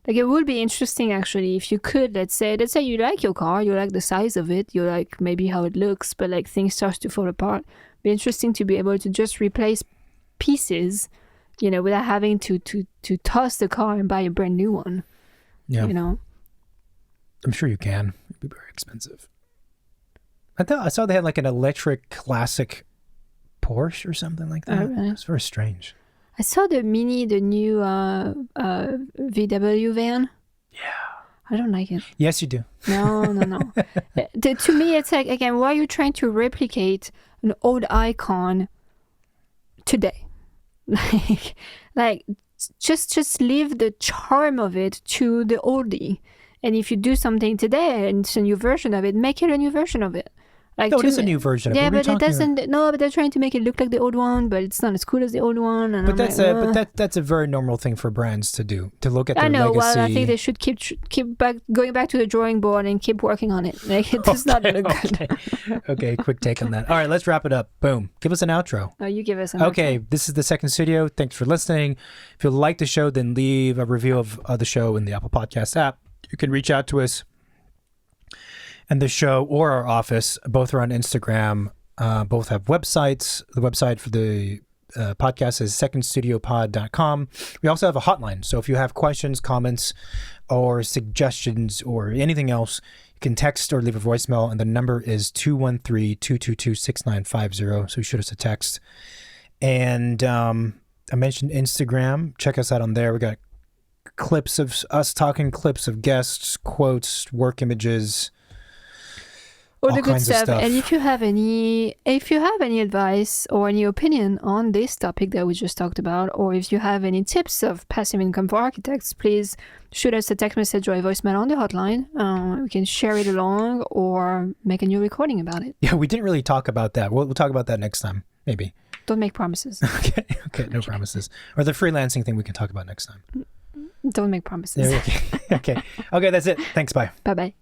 Like it would be interesting actually if you could, let's say you like your car, you like the size of it, you like maybe how it looks, but like things start to fall apart. It'd be interesting to be able to just replace pieces, without having to toss the car and buy a brand new one. Yeah. I'm sure you can. It'd be very expensive. I saw they had like an electric classic Porsche or something like that. Oh, really? It's very strange. I saw the new VW van. Yeah. I don't like it. Yes, you do. No. To me, it's like, again, why are you trying to replicate an old icon today? Like just leave the charm of it to the oldie. And if you do something today and it's a new version of it, make it a new version of it. Like, no, it is a new version of it. Yeah, but it doesn't. About? No, but they're trying to make it look like the old one, but it's not as cool as the old one. And but that's a very normal thing for brands to do, to look at their legacy. Well, I think they should keep going back to the drawing board and keep working on it. Like it does not look good. Okay, quick take on that. All right, let's wrap it up. Boom. Give us an outro. Oh, you give us an outro. This is the Second Studio. Thanks for listening. If you like the show, then leave a review of the show in the Apple Podcast app. You can reach out to us and the show or our office. Both are on Instagram. Both have websites. The website for the podcast is secondstudiopod.com. We also have a hotline. So if you have questions, comments, or suggestions or anything else, you can text or leave a voicemail. And the number is 213-222-6950. So shoot us a text. And I mentioned Instagram. Check us out on there. We got clips of us talking, clips of guests, quotes, work images, all the good stuff. And if you have any advice or any opinion on this topic that we just talked about, or if you have any tips of passive income for architects, please shoot us a text message or a voicemail on the hotline. We can share it along or make a new recording about it. Yeah, we didn't really talk about that. We'll talk about that next time, maybe. Don't make promises. Okay, no promises. Or the freelancing thing we can talk about next time. Don't make promises. Okay, that's it. Thanks, bye. Bye-bye.